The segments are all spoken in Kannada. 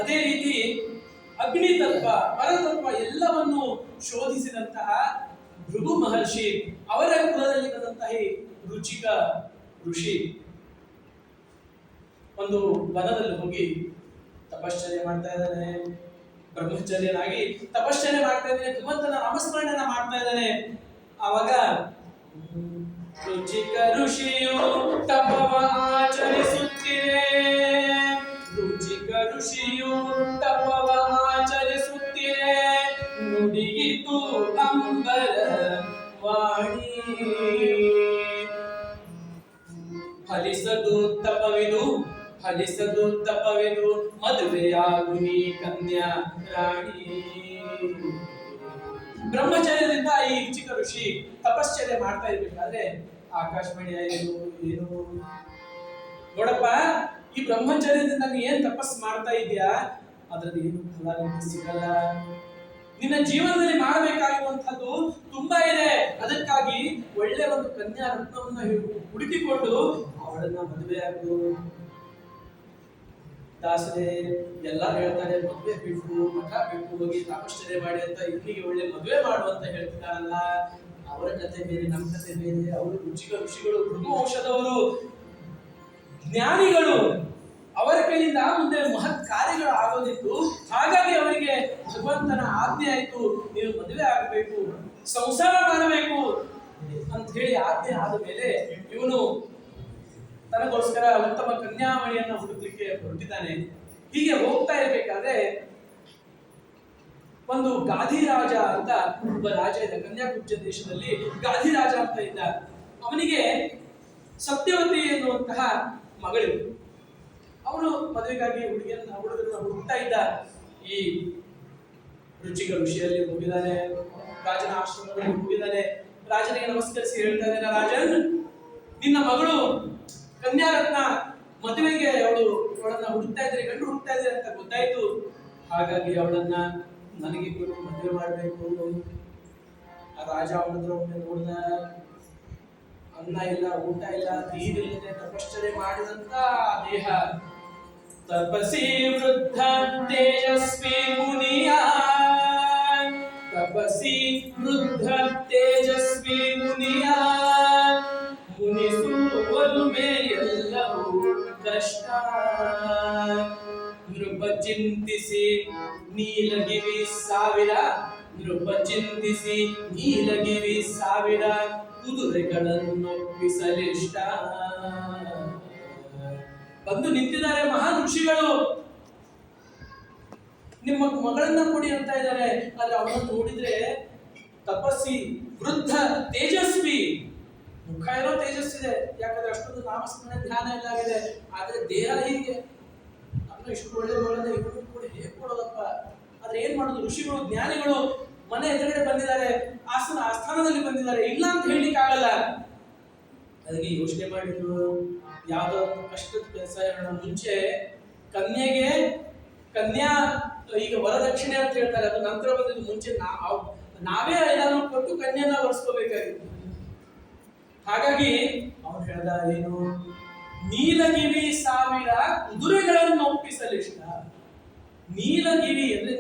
ಅದೇ ರೀತಿ ಅಗ್ನಿ ತತ್ವ, ಪರತತ್ವ ಎಲ್ಲವನ್ನು ಶೋಧಿಸಿದಂತಹ ಭೃಗು ಮಹರ್ಷಿ, ಅವರ ಕುಲದಲ್ಲಿ ಬಂದಂತಹ ರುಚಿಕ ಋಷಿ ಒಂದು ವನದಲ್ಲಿ ಹೋಗಿ ತಪಶ್ಚರ್ಯ ಮಾಡ್ತಾ ಇದ್ದಾನೆ. ಬ್ರಹ್ಮಚರ್ಯನಾಗಿ ತಪಶ್ಚರ್ಯ ಮಾಡ್ತಾ ಇದ್ದಾನೆ, ಭಗವಂತನ ನಾಮಸ್ಮರಣೆಯನ್ನ ಮಾಡ್ತಾ ಇದ್ದಾನೆ. ಆವಾಗ ರುಚಿಕ ಋಷಿಯು ತಪವ ಆಚರಿಸುತ್ತಿದೆ, ರುಚಿಕ ಋಷಿಯು ತಪವ ಆಚರಿಸುತ್ತಿದೆ, ನುಡಿಯಿತು ಅಂಬರ ವಾಣಿ. ಫಲಿಸದು ತಪವಿದು, ಫಲಿಸದು ತಪವಿದು, ಮದುವೆಯಾಗು ನೀ ಕನ್ಯಾ ರಾಣಿ. ಬ್ರಹ್ಮಚರ್ಯದಿಂದ ಈ ರುಚಿಕ ಋಷಿ ತಪಶ್ಚರ್ಯ ಮಾಡ್ತಾ ಇರ್ಬೇಕಾದ್ರೆ ಆಕಾಶವಾಣಿ ಏನು ನೋಡಪ್ಪ, ಈ ಬ್ರಹ್ಮಚರ್ಯದಿಂದ ನೀ ಏನ್ ತಪಸ್ ಮಾಡ್ತಾ ಇದೀಯಾ, ಅದ್ರದ್ದು ಏನು ಫಲ ನಿನಗೆ ಸಿಗಲ್ಲ. ನಿನ್ನ ಜೀವನದಲ್ಲಿ ಮಾಡಬೇಕಾಗಿರುವಂತದ್ದು ತುಂಬಾ ಇದೆ. ಅದಕ್ಕಾಗಿ ಒಳ್ಳೆ ಒಂದು ಕನ್ಯಾ ರತ್ನವನ್ನ ಹುಡುಕಿಕೊಂಡು ಅವಳನ್ನ ಮದುವೆ ಆಗು. ದಾಸರೇ ಎಲ್ಲರೂ ಹೇಳ್ತಾರೆ, ಮದುವೆ ಬಿಟ್ಟು ಮಠ ಬಿಟ್ಟು ಹೋಗಿ ತಪಶ್ಚರ್ಯ ಮಾಡಿ ಅಂತ, ಇಲ್ಲಿಗೆ ಒಳ್ಳೆ ಮದುವೆ ಮಾಡು ಅಂತ ಹೇಳ್ತಿದ್ದಾರಲ್ಲ. ಅವರ ಕಥೆ ಬೇರೆ, ನಮ್ಮ ಕಥೆ ಬೇರೆ. ಅವರು ಋಷಿಗಳು, ಭೃಗು ವಂಶದವರು, ಜ್ಞಾನಿಗಳು. ಅವರ ಕೈಯಿಂದ ಮುಂದೆ ಮಹತ್ ಕಾರ್ಯಗಳು ಆಗೋದಿತ್ತು. ಹಾಗಾಗಿ ಅವರಿಗೆ ಭಗವಂತನ ಆಜ್ಞೆ ಆಯ್ತು, ನೀವು ಮದುವೆ ಆಗಬೇಕು, ಸಂಸಾರ ಮಾಡಬೇಕು ಅಂತ ಹೇಳಿ ಆಜ್ಞೆ ಆದ ಮೇಲೆ ಇವನು ತನಗೋಸ್ಕರ ಉತ್ತಮ ಕನ್ಯಾಮಣಿಯನ್ನು ಹುಡುಕಲಿಕ್ಕೆ ಹೊರಟಿದ್ದಾನೆ. ಹೀಗೆ ಹೋಗ್ತಾ ಇರ್ಬೇಕಾದ್ರೆ ಒಂದು ಗಾಧಿರಾಜ ಅಂತ ಒಬ್ಬ ರಾಜ ಇದ್ದ, ಕನ್ಯಾಕುಬ್ಜ ದೇಶದಲ್ಲಿ ಗಾಧಿರಾಜ ಅಂತ ಇದ್ದ. ಅವನಿಗೆ ಸತ್ಯವತಿ ಎನ್ನುವಂತಹ ಮಗಳಿರು. ಅವನು ಮದುವೆಗಾಗಿ ಹುಡುಗರನ್ನ ಹುಡುಕ್ತಾ ಇದ್ದ. ಈ ರುಚಿಕ ಋಷಿಯಲ್ಲಿ ಹೋಗಿದ್ದಾನೆ, ರಾಜನ ಆಶ್ರಮದಲ್ಲಿ ಹೋಗಿದ್ದಾನೆ. ರಾಜನಿಗೆ ನಮಸ್ಕರಿಸಿ ಹೇಳ್ತಾ ಇದ್ದಾನೆ, ರಾಜನ್, ನಿನ್ನ ಮಗಳು ಕನ್ಯಾರತ್ನ ಮದುವೆಗೆ ಅವಳನ್ನ ಹುಡುಕ್ತಾ ಇದ್ರೆ, ಗಂಡು ಹುಡುಕ್ತಾ ಇದ್ರೆ ಅಂತ ಗೊತ್ತಾಯ್ತು. ಹಾಗಾಗಿ ಅವಳನ್ನ ನನಗೆ ಕೊಟ್ಟು ಮದುವೆ ಮಾಡಬೇಕು. ಆ ರಾಜ ಅವನ ಹತ್ರ ಒಮ್ಮೆ ನೋಡಿದ, ಅನ್ನ ಇಲ್ಲ, ಊಟ ಇಲ್ಲ, ನೀರಿಲ್ಲದೆ ತಪಶ್ಚರ್ಯ ಮಾಡಿದಂತ ದೇಹ. ತಪಸಿ ವೃದ್ಧ ತೇಜಸ್ವಿ ಮುನಿಯ, ತಪಸಿ ವೃದ್ಧ ತೇಜಸ್ವಿ ಮುನಿಯ, ಮುನಿಸುವಲುಮೆ ಎಲ್ಲವೂ ಕಷ್ಟ. ನೃಪ ಚಿಂತಿಸಿ ನೀಲಗಿವಿ ಸಾವಿರ, ನೃಪ ಚಿಂತಿಸಿ ನೀಲಗಿವಿ ಸಾವಿರ, ಕುದುರೆಗಳನ್ನೊಪ್ಪಿಸಲಿಷ್ಟ. ಬಂದು ನಿಂತಿದ್ದಾರೆ ಮಹಾನ್ ಋಷಿಗಳು, ನಿಮ್ಮ ಮಗಳನ್ನ ಕೊಡಿ ಅಂತ ಇದ್ದಾರೆ. ಆದ್ರೆ ಅವನನ್ನು ನೋಡಿದ್ರೆ ತಪಸ್ಸಿ, ವೃದ್ಧ, ತೇಜಸ್ವಿ, ಮುಖ ಏನೋ ತೇಜಸ್ಸಿದೆ, ಯಾಕಂದ್ರೆ ಅಷ್ಟೊಂದು ನಾಮಸ್ಮರಣೆ ಧ್ಯಾನ ಎಲ್ಲ ಆಗಿದೆ. ಆದ್ರೆ ದೇಹ ಹೀಗೆ, ಅದನ್ನ ಇಷ್ಟು ಒಳ್ಳೆ ಒಳ್ಳೆ ಇವರು ಕೂಡ ಹೇಗೆ ಕೊಡೋದಪ್ಪ. ಆದ್ರೆ ಏನ್ ಮಾಡೋದು, ಋಷಿಗಳು ಜ್ಞಾನಿಗಳು ಮನೆ ಎದುರುಗಡೆ ಬಂದಿದ್ದಾರೆ, ಆಸ್ಥಾನದಲ್ಲಿ ಬಂದಿದ್ದಾರೆ, ಇಲ್ಲ ಅಂತ ಹೇಳಲಿಕ್ಕೆ ಆಗಲ್ಲ. ಅದಕ್ಕೆ ಯೋಚನೆ ಮಾಡಿದ್ರು, ಯಾವ್ದೋ ಕಷ್ಟದ ಕೆಲಸ ಮುಂಚೆ ಕನ್ಯಾ ಈಗ ವರದಕ್ಷಿಣೆ ಅಂತ ಹೇಳ್ತಾರೆ, ಅದು ನಂತರ ಬಂದಿದ್ದು. ಮುಂಚೆ ನಾವೇ ಏನಾದ್ರು ಕೊಟ್ಟು ಕನ್ಯಾನ ಒರೆಸ್ಕೋಬೇಕಾಗಿತ್ತು. ಹಾಗಾಗಿ ಅವನು ಹೇಳ್ದ, ಏನು, ನೀಲಗಿವಿ ಸಾವಿರ ಕುದುರೆಗಳನ್ನು ಒಪ್ಪಿಸಲಿಷ್ಟ. ನೀಲಗಿವಿ ಅಂದ್ರೆ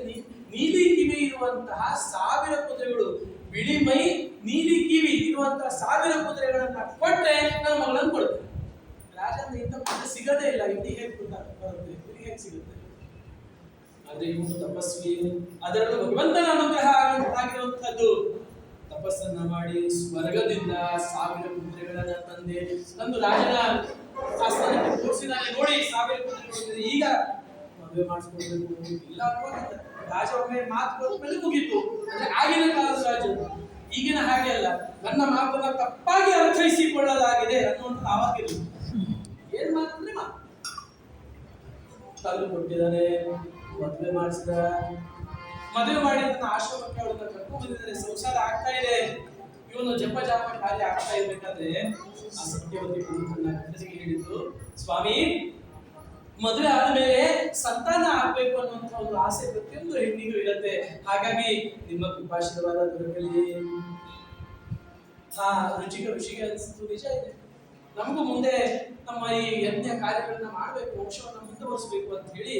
ನೀಲಿ ಕಿವಿ ಇರುವಂತಹ 1000 ಕುದುರೆಗಳು, ಬಿಳಿ ಮೈ ನೀಲಿ ಕಿವಿ ಇರುವಂತಹ 1000 ಕುದುರೆಗಳನ್ನ ಕೊಟ್ಟರೆ ನನ್ನ ಮಗಳನ್ನು ಕೊಡ್ತೇನೆ. ರಾಜನ ಇಂಥ ಕುದುರೆ ಸಿಗದೇ ಇಲ್ಲ, ಇಲ್ಲಿ ಹೇಗೆ ಬರುತ್ತೆ, ಹೇಗೆ ಸಿಗುತ್ತೆ. ಆದ್ರೆ ಇವನು ತಪಸ್ವಿ, ಅದರಲ್ಲೂ ಭಗವಂತನ ಅನುಗ್ರಹ ಆಗಿರುವಂತಹದ್ದು. ತಪಸ್ಸನ್ನ ಮಾಡಿ ಸ್ವರ್ಗದಿಂದ 1000 ಕುದುರೆಗಳನ್ನ ತಂದು ರಾಜನ ಆಸ್ಥಾನಕ್ಕೆ ಕೂರಿಸಿದಾನೆ. ನೋಡಿ 1000 ಕುದುರೆಗಳು, ಈಗ ಮದುವೆ ಮಾಡಿಸ್ಕೊಳ್ಬೇಕು ಇಲ್ಲ ಅನ್ನೋದಿಲ್ಲ. ರಾಜ ಒಮ್ಮೆ ಮಾತು ಕೊಟ್ಟ ಮೇಲೆ ಮುಗೀತು. ಅಂದ್ರೆ ಆಗಿನ ಕಾಲದ ರಾಜ, ಈಗಿನ ಹಾಗೆ ಅಲ್ಲ. ನನ್ನ ಮಾತನ್ನ ತಪ್ಪಾಗಿ ಅರ್ಥೈಸಿಕೊಳ್ಳಲಾಗಿದೆ ಅನ್ನುವಂಥ ಆವಾಗಿಲ್ಲ. ಏನ್ ಮಾತಂದ್ರೆ ಮಾತು ತಂದು ಕೊಟ್ಟಿದ್ದಾನೆ, ಮದುವೆ ಮಾಡಿಸಿದ. ಮದುವೆ ಮಾಡಿ ನನ್ನ ಆಶ್ರಮಕ್ಕೆ ಅವಳನ್ನ ಕರ್ಕೊಂಡು ಬಂದಿದ್ದಾರೆ. ಸಂಸಾರ ಆಗ್ತಾ ಇದೆ. ಇವನು ಜಪ ಕಾರ್ಯ ಆಗ್ತಾ ಇರ್ಬೇಕಾದ್ರೆ ಆ ಸತ್ಯವತಿ ತನ್ನ ಗಂಡನಿಗೆ ಹೇಳಿದ್ದು, ಸ್ವಾಮಿ, ಮದುವೆ ಆದ್ಮೇಲೆ ಸಂತಾನ ಆಗ್ಬೇಕು ಅನ್ನುವಂಥ ಒಂದು ಆಸೆ ಪ್ರತಿಯೊಂದು ಹೆಣ್ಣಿಗೂ ಇರುತ್ತೆ. ಹಾಗಾಗಿ ನಿಮ್ಮ ಕೃಪಾಶೀರ್ವಾದ ದೊರಕಲಿ. ರುಚಿಗೆ ಅನಿಸ್ತು, ನಿಜ ಇದೆ. ನಮಗೂ ಮುಂದೆ ನಮ್ಮ ಈ ಯಜ್ಞ ಕಾರ್ಯಗಳನ್ನ ಮಾಡಬೇಕು, ವಂಶವನ್ನ ಮುಂದುವರಿಸಬೇಕು ಅಂತ ಹೇಳಿ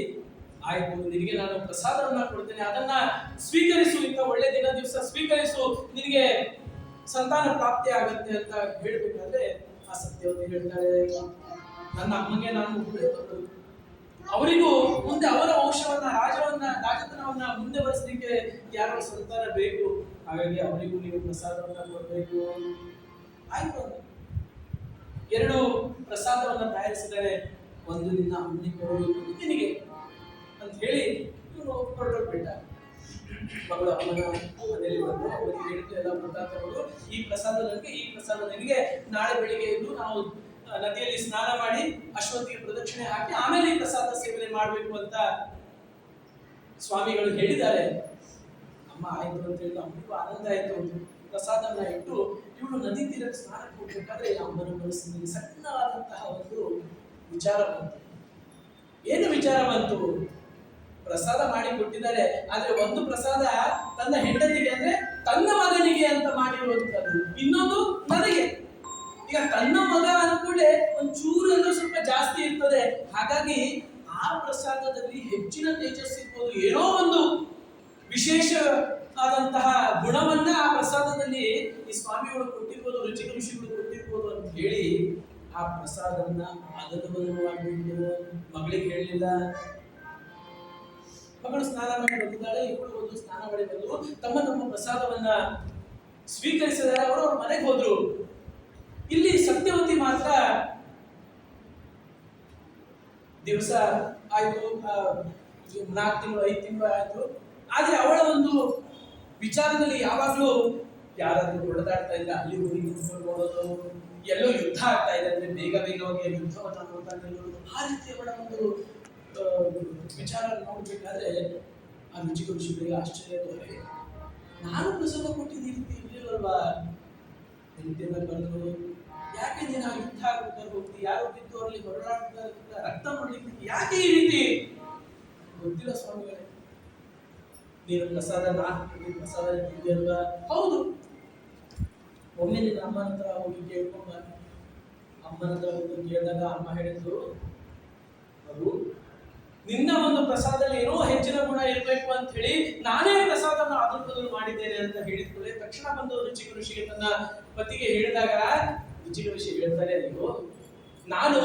ಆಯ್ತು, ನಿನಗೆ ನಾನು ಪ್ರಸಾದವನ್ನ ಕೊಡ್ತೇನೆ, ಅದನ್ನ ಸ್ವೀಕರಿಸು, ಇಂಥ ಒಳ್ಳೆ ದಿವಸ ಸ್ವೀಕರಿಸು, ನಿನಗೆ ಸಂತಾನ ಪ್ರಾಪ್ತಿ ಆಗತ್ತೆ ಅಂತ ಹೇಳ್ಬೇಕಾದ್ರೆ ಆ ಸತ್ಯವತಿ ಹೇಳ್ತಾಳೆ, ನನ್ನ ಅಮ್ಮಂಗೆ ನಾನು ಒಬ್ಬಳೇ ಮಗಳು, ಅವರಿಗೂ ಮುಂದೆ ಅವರ ವಂಶವನ್ನ ರಾಜತನವನ್ನ ಮುಂದೆ ಬರೆಸಲಿಕ್ಕೆ ಯಾರೋ ಸಂತಾನ ಬೇಕು, ಹಾಗಾಗಿ ಅವರಿಗೂ ನೀವು ಪ್ರಸಾದವನ್ನ ಕೊಡಬೇಕು. ಆಯ್ತು, ಎರಡು ಪ್ರಸಾದವನ್ನ ತಯಾರಿಸಿದರೆ, ಒಂದು ನಿನ್ನ ಅಮ್ಮನಿಗೆ ಕೊಡಬೇಕು, ನಿನಗೆ ಅಂತ ಹೇಳಿ ಇವನು ಹೊರಟೋಗ್ಬಿಟ್ಟ. ಮಗಳು ಅಮ್ಮನ ಮನೆಯಲ್ಲಿ ಬಂದು ಅವರಿಗೆ ಹೇಳಿದ್ದು ಎಲ್ಲ ವೃತ್ತಾಂತಗಳು, ಈ ಪ್ರಸಾದ ನನಗೆ, ಈ ಪ್ರಸಾದ ನಿನಗೆ, ನಾಳೆ ಬೆಳಿಗ್ಗೆ ಎದ್ದು ನಾವು ನದಿಯಲ್ಲಿ ಸ್ನಾನ ಮಾಡಿ ಅಶ್ವತ್ಥಿಗೆ ಪ್ರದಕ್ಷಿಣೆ ಹಾಕಿ ಆಮೇಲೆ ಈ ಪ್ರಸಾದ ಸೇವನೆ ಮಾಡಬೇಕು ಅಂತ ಸ್ವಾಮಿಗಳು ಹೇಳಿದ್ದಾರೆ. ಅಮ್ಮ ಆಯ್ತು ಅಂತ ಹೇಳಿ ಅಮ್ಮನಿಗೂ ಆನಂದ ಆಯ್ತು. ಪ್ರಸಾದನ ಇಟ್ಟು ಇವಳು ನದಿ ತೀರಕ್ಕೆ ಸ್ನಾನಕ್ಕೆ ಹೋಗ್ಬೇಕಾದ್ರೆ ಅಮ್ಮನ ಮನಸ್ಸಿನಲ್ಲಿ ಸಣ್ಣವಾದಂತಹ ಒಂದು ವಿಚಾರ ಬಂತು. ಏನು ವಿಚಾರ ಬಂತು? ಪ್ರಸಾದ ಮಾಡಿ ಕೊಟ್ಟಿದ್ದಾರೆ, ಆದ್ರೆ ಒಂದು ಪ್ರಸಾದ ತನ್ನ ಹೆಂಡತಿಗೆ ಅಂದ್ರೆ ತನ್ನ ಮಗನಿಗೆ ಅಂತ ಮಾಡಿರುವಂತದ್ದು, ಇನ್ನೊಂದು ನನಗೆ. ಈಗ ತನ್ನ ಮಗ ಅಂದ್ಕೂಡಲೇ ಒಂಚೂರು ಅಂದ್ರೆ ಸ್ವಲ್ಪ ಜಾಸ್ತಿ ಇರ್ತದೆ, ಹಾಗಾಗಿ ಆ ಪ್ರಸಾದದಲ್ಲಿ ಹೆಚ್ಚಿನ ತೇಜಸ್ ಇರ್ಬೋದು, ಏನೋ ಒಂದು ವಿಶೇಷ ಆದಂತಹ ಗುಣವನ್ನ ಆ ಪ್ರಸಾದದಲ್ಲಿ ಈ ಸ್ವಾಮಿಗಳು ಕೊಟ್ಟಿರ್ಬೋದು, ರುಚಿಕ ಋಷಿಗಳು ಕೊಟ್ಟಿರ್ಬೋದು ಅಂತ ಹೇಳಿ ಆ ಪ್ರಸಾದವನ್ನ ಅದನ್ನು ಮಾಡಿಬಿಟ್ಟು ಮಗಳಿಗೆ ಹೇಳಲಿಲ್ಲ. ಮಗಳು ಸ್ನಾನ ಮಾಡಿ ಬಂದಿದ್ದಾಳೆ, ಇವಳು ಒಂದು ಸ್ನಾನ ಮಾಡಿ ಬಂದ್ರು, ತಮ್ಮ ಪ್ರಸಾದವನ್ನ ಸ್ವೀಕರಿಸಿದರೆ ಅವರವ್ರ ಮನೆಗೆ ಹೋದ್ರು. ಇಲ್ಲಿ ಸತ್ಯವತಿ ಮಾತ್ರ ದಿವಸ ಆಯ್ತು, 4 ತಿಂಗಳು 5 ತಿಂಗಳು ಆಯ್ತು, ಆದ್ರೆ ಅವಳ ಒಂದು ವಿಚಾರದಲ್ಲಿ ಯಾವಾಗ್ಲೂ ಯಾರಾದ್ರೂ ಹೊಡೆದಾಡ್ತಾ ಇದ್ರೆ ಅಲ್ಲಿ ಹೋಗಿ ನಿಂತ್ಕೊಂಡು ನೋಡೋದು, ಎಲ್ಲೋ ಯುದ್ಧ ಆಗ್ತಾ ಇದೆ ಅಂದ್ರೆ ಬೇಗವಾಗಿ ಯುದ್ಧವನ್ನ ನೋಡ್ತಾ ನಿಲ್ಲೋದು, ಆ ರೀತಿ ಅವಳ ಒಂದು ವಿಚಾರ ನೋಡ್ಬೇಕಾದ್ರೆ ಆ ರುಚಿಕ ಋಷಿಗಳಿಗೆ ಆಶ್ಚರ್ಯ ತೋರಿ, ನಾನು ಪ್ರಸಾದ ಕೊಟ್ಟಿದ್ದು ಈ ರೀತಿ ಇರ್ಲಿಲ್ಲಲ್ವಾ, ಹೆಂಡತಿಯನ್ನ ಕರೆದು ಯಾಕೆ ನೀನು ಆ ಯುದ್ಧ ಆಗುತ್ತಾ ಹೋಗ್ತಿ, ಯಾರು ಬಿದ್ದು ಅಲ್ಲಿ ಹೊರಡಾಡ್ತಾ ರಕ್ತ ಮಾಡ್ಲಿಕ್ಕೆ ಯಾಕೆ ಈ ರೀತಿ? ಗೊತ್ತಿಲ್ಲ ಸ್ವಾಮಿಗಳೇ, ನೀನು ಪ್ರಸಾದ ಪ್ರಸಾದ ತಿಂದಿಯಲ್ವಾ? ಹೌದು, ಒಮ್ಮೆ ನಿನ್ನ ಅಮ್ಮನ ಹತ್ರ ಹೋಗಿ ಕೇಳ್ಕೊಂಡ. ಅಮ್ಮನ ಹತ್ರ ಹೋಗಿ ಕೇಳಿದಾಗ ಅಮ್ಮ ಹೇಳಿದ್ರು, ಅದು ನಿನ್ನ ಒಂದು ಪ್ರಸಾದದಲ್ಲಿ ಏನೋ ಹೆಚ್ಚಿನ ಗುಣ ಇರಬೇಕು ಅಂತ ಹೇಳಿ ನಾನೇ ಪ್ರಸಾದನ ಅದನ್ನು ಮಾಡಿದ್ದೇನೆ ಅಂತ ಹೇಳಿದ್ಕೊಳ್ಳೆ. ತಕ್ಷಣ ಬಂದು ರುಚಿಕ ಋಷಿಗೆ ತನ್ನ ಪತಿಗೆ ಹೇಳಿದಾಗ ರುಚಿಕ ಋಷಿ ಹೇಳ್ತಾರೆ, ಅಯ್ಯೋ ನಾನು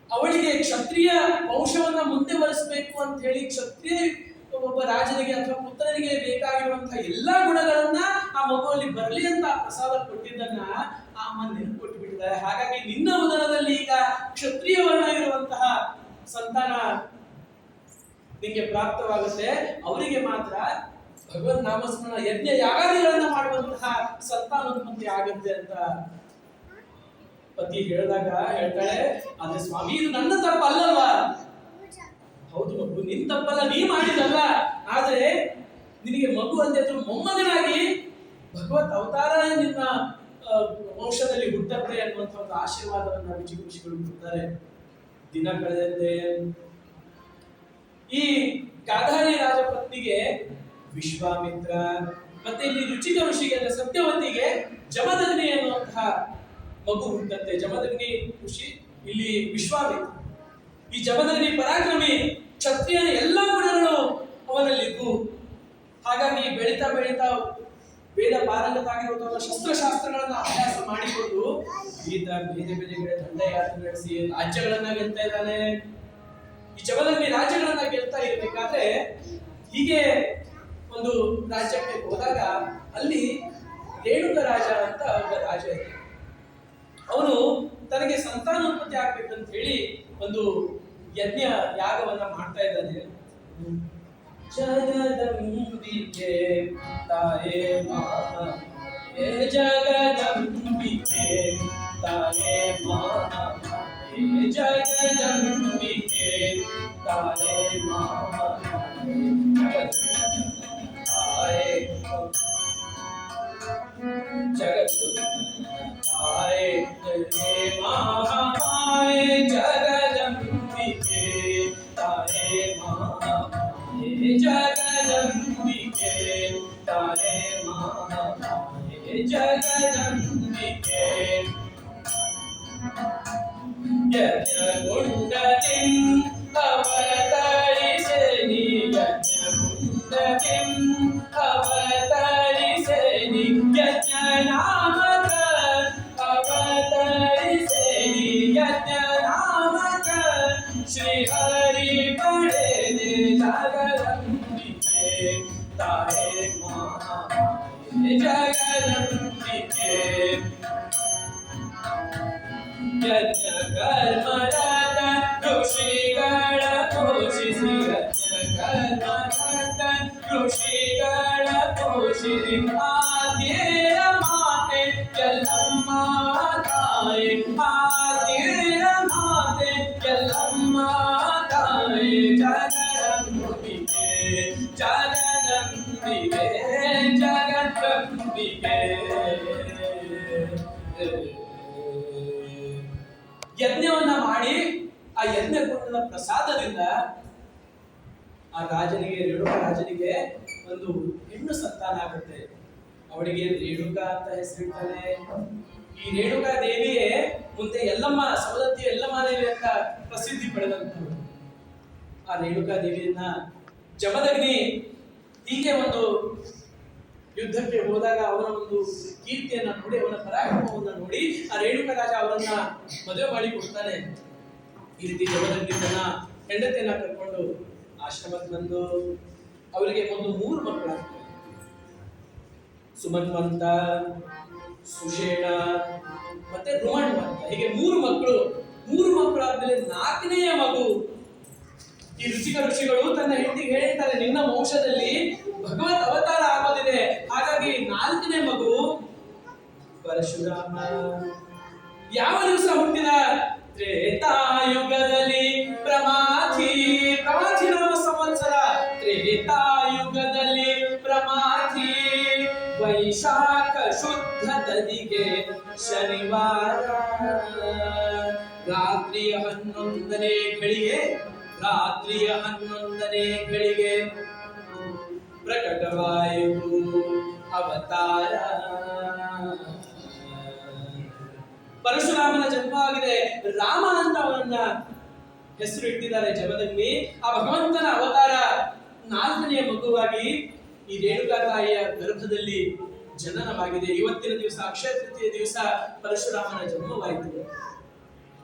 ಅವಳಿಗೆ ಕ್ಷತ್ರಿಯ ವಂಶವನ್ನ ಮುಂದೆ ಬರೆಸಬೇಕು ಅಂತ ಹೇಳಿ ಕ್ಷತ್ರಿಯ ಒಬ್ಬ ರಾಜನಿಗೆ ಅಥವಾ ಪುತ್ರನಿಗೆ ಬೇಕಾಗಿರುವಂತಹ ಎಲ್ಲಾ ಗುಣಗಳನ್ನ ಆ ಮಗುವಲ್ಲಿ ಬರಲಿ ಅಂತ ಪ್ರಸಾದ ಕೊಟ್ಟಿದ್ದನ್ನ ಆ ಅಮ್ಮ ನೆನಪು ಕೊಟ್ಟು ಬಿಟ್ಟಿದ್ದಾರೆ. ಹಾಗಾಗಿ ನಿನ್ನ ಉದರದಲ್ಲಿ ಈಗ ಕ್ಷತ್ರಿಯ ವರ್ಣ ಇರುವಂತಹ ಸಂತಾನ ನಿಮಗೆ ಪ್ರಾಪ್ತವಾಗುತ್ತೆ, ಅವರಿಗೆ ಮಾತ್ರ ಭಗವನ್ ನಾಮಸ್ಮರಣ ಯಜ್ಞ ಯಾಗಾದಿಗಳನ್ನ ಮಾಡುವಂತಹ ಸಂತಾನೋತ್ಪತ್ತಿ ಆಗುತ್ತೆ ಅಂತ ಪತಿ ಹೇಳಿದಾಗ ಹೇಳ್ತಾಳೆ, ಆದ್ರೆ ಸ್ವಾಮಿ ಇದು ನನ್ನ ತಪ್ಪಲ್ಲಲ್ವಾ? ಹೌದು ಮಗು, ನಿನ್ ತಪ್ಪಲ್ಲ, ನೀ ಮಾಡಿದಲ್ಲ, ಆದ್ರೆ ನಿನಗೆ ಮಗು ಅಂತೆ ಮೊಮ್ಮಗನಾಗಿ ಭಗವತ್ ಅವತಾರ ನಿನ್ನ ವಂಶದಲ್ಲಿ ಹುಟ್ಟತ್ತೆ ಅನ್ನುವಂಥ ಒಂದು ಆಶೀರ್ವಾದವನ್ನ ರುಚಿಕ ಋಷಿಗಳು ಕೊಡ್ತಾರೆ. ದಿನ ಕಳೆದಂತೆ ಈ ಗಾಧಾರಿ ರಾಜಪತ್ನಿಗೆ ವಿಶ್ವಾಮಿತ್ರ, ಮತ್ತೆ ಇಲ್ಲಿ ರುಚಿಕ ಋಷಿಗೆ ಸತ್ಯವತಿಗೆ ಜಮದಗ್ನಿ ಎನ್ನುವಂತಹ ಮಗು ಹುಟ್ಟಂತೆ. ಜಮದಗ್ನಿ ಋಷಿ, ಇಲ್ಲಿ ವಿಶ್ವಾಮಿತ್ರ. ಈ ಜಮದಗ್ನಿ ಪರಾಕ್ರಮಿ, ಕ್ಷತ್ರಿಯನ ಎಲ್ಲಾ ಗುಣಗಳು ಅವನಲ್ಲಿದ್ದು, ಹಾಗಾಗಿ ಬೆಳೀತಾ ಬೆಳೀತಾ ವೇದ ಪಾರಂಗತ ಆಗಿರುವಂತಹ ಶಸ್ತ್ರಶಾಸ್ತ್ರಗಳನ್ನ ಅಭ್ಯಾಸ ಮಾಡಿಕೊಂಡು ಈತ ಬೇರೆ ಬೇರೆ ಕಡೆ ದಂಡಯಾತ್ರೆ ನಡೆಸಿ ರಾಜ್ಯಗಳನ್ನ ಗೆಲ್ತಾ ಇದ್ದಾನೆ. ಈ ಜಮದಗ್ನಿ ರಾಜ್ಯಗಳನ್ನ ಗೆಲ್ತಾ ಇರಬೇಕಾದ್ರೆ ಹೀಗೆ ಒಂದು ರಾಜ್ಯಕ್ಕೆ ಹೋದಾಗ ಅಲ್ಲಿ ರೇಣುಕ ರಾಜ ಅಂತ ಒಬ್ಬ ರಾಜ ಇದೆ. ಅವನು ತನಗೆ ಸಂತಾನೋತ್ಪತ್ತಿ ಆಗ್ಬೇಕಂತ ಹೇಳಿ ಒಂದು ಯಜ್ಞ ಯಾಗವನ್ನ ಮಾಡ್ತಾ ಇದ್ದಾನೆ. ಜಗದಂಬಿಕೆ ತಾಯೇ ಮಾತೆ, ಜಗದಂಬಿಕೆ ತಾಯೇ ಮಾತೆ, ಜಗದಂಬಿಕೆ ತಾಯೇ ಮಾತೆ, ತಾಯೇ ಜಗತ್ ತಾಯೇ ಮಾತೆ, ಜಗದಂಬಿಕೆ ತಾಯೇ ಮಾತೆ, ಜಗದಂಬಿಕೆ ತಾಯೇ ಮಾತೆ, ಜಗದಂಬಿಕೆ ಯಜ್ಞಗುಂಡತಿಂ ಅವತರಿಸಿ ಪಡೆದೆ ಜಗದಂಬಿಕೆ ತಾಯೇ ಮಹಾಮಾಯೆ ಜಗದಂಬಿಕೆ ಯಜ್ಞ ಕರ್ಮರತ ಋಷಿಗಳ ಪೋಷಿಸಿ ಯಜ್ಞ ಕರ್ಮರತ ಋಷಿಗಳ ಪೋಷಿಸಿ ಆದ್ಯರ ಮಾತೆ ಎಲ್ಲಮ್ಮ ತಾಯಿ ಆದ್ಯರ ಮಾತೆ ಎಲ್ಲಮ್ಮ ತಾಯಿ ಜಗದಂಬಿಕೆ ಜಗದಂಬಿಕೆ ಜಗದಂಬಿಕೆ. ಯಜ್ಞವನ್ನ ಮಾಡಿ ಆ ಯಜ್ಞಕೊಂಡ ಪ್ರಸಾದದಿಂದ ಆ ರಾಜನಿಗೆ ರೇಣುಕ ರಾಜನಿಗೆ ಒಂದು ಹೆಣ್ಣು ಸಂತಾನ ಆಗುತ್ತೆ. ಅವಳಿಗೆ ರೇಣುಕ ಅಂತ ಹೆಸರಿಡ್ತಾನೆ. ಈ ರೇಣುಕಾ ದೇವಿಯೇ ಮುಂದೆ ಎಲ್ಲಮ್ಮ ಸವದತ್ತಿ ಎಲ್ಲಮ್ಮ ದೇವಿ ಅಂತ ಪ್ರಸಿದ್ಧಿ ಪಡೆದಂತರು. ಆ ರೇಣುಕಾ ದೇವಿಯನ್ನ ಜಮದಗ್ನಿ ಹೀಗೆ ಒಂದು ಯುದ್ಧಕ್ಕೆ ಹೋದಾಗ ಅವನ ಒಂದು ಕೀರ್ತಿಯನ್ನ ನೋಡಿ ಅವನ ಪರಾಕ್ರಮವನ್ನ ನೋಡಿ ಆ ರೇಣುಕ ರಾಜ ಅವರನ್ನ ಮದುವೆ ಮಾಡಿ ಕೊಡ್ತಾನೆ. ಈ ರೀತಿ ಜಮದಗ್ನಿ ತನ್ನ ಹೆಂಡತಿಯನ್ನ ಕರ್ಕೊಂಡು ಆಶ್ರಮಕ್ಕೆ ಬಂದು ಅವರಿಗೆ ಒಂದು 3 ಮಕ್ಕಳಾಗ್ತವೆ. ಸುಮನ್ವಂತ, ಸುಷೇಣ ಮತ್ತೆ ರುಮಣ್ವಂತ, ಹೀಗೆ 3 ಮಕ್ಕಳು. 3 ಮಕ್ಕಳಾದ್ಮೇಲೆ 4ನೆಯ ಮಗು. ಈ ಋಷಿಗಳು ತನ್ನ ಹೆಂಡತಿಗೆ ಹೇಳ್ತಾರೆ, ನಿನ್ನ ವಂಶದಲ್ಲಿ ಭಗವತ್ ಅವತಾರ ಆಗೋದಿದೆ, ಹಾಗಾಗಿ 4ನೇ ಮಗು ಪರಶುರಾಮ. ಯಾವ ದಿವಸ ಹುಟ್ಟಿದ? ತ್ರೇತಾಯುಗದಲ್ಲಿ ಪ್ರಮಾಥಿ ನಾಮ ಸಂವತ್ಸರ. ತ್ರೇತಾಯುಗದಲ್ಲಿ ಪ್ರಮಾಥಿ ವೈಶಾಖ ಶುದ್ಧ ತದಿಗೆ ಶನಿವಾರ. ರಾತ್ರಿಯ 11ನೇ ಘಳಿಗೆ ಪ್ರಕಟವಾಯಿತು ಅವತಾರ. ಪರಶುರಾಮನ ಜನ್ಮವಾಗಿದೆ. ರಾಮ ಅಂತ ಅವರನ್ನ ಹೆಸರು ಇಟ್ಟಿದ್ದಾರೆ ಜಮದಗ್ನಿ. ಆ ಭಗವಂತನ ಅವತಾರ 4ನೆಯ ಮಗುವಾಗಿ ಈ ರೇಣುಕಾ ತಾಯಿಯ ಗರ್ಭದಲ್ಲಿ ಜನನವಾಗಿದೆ. ಇವತ್ತಿನ ದಿವಸ ಅಕ್ಷಯ ತೃತೀಯ ದಿವಸ ಪರಶುರಾಮನ ಜನ್ಮವಾಯಿತು.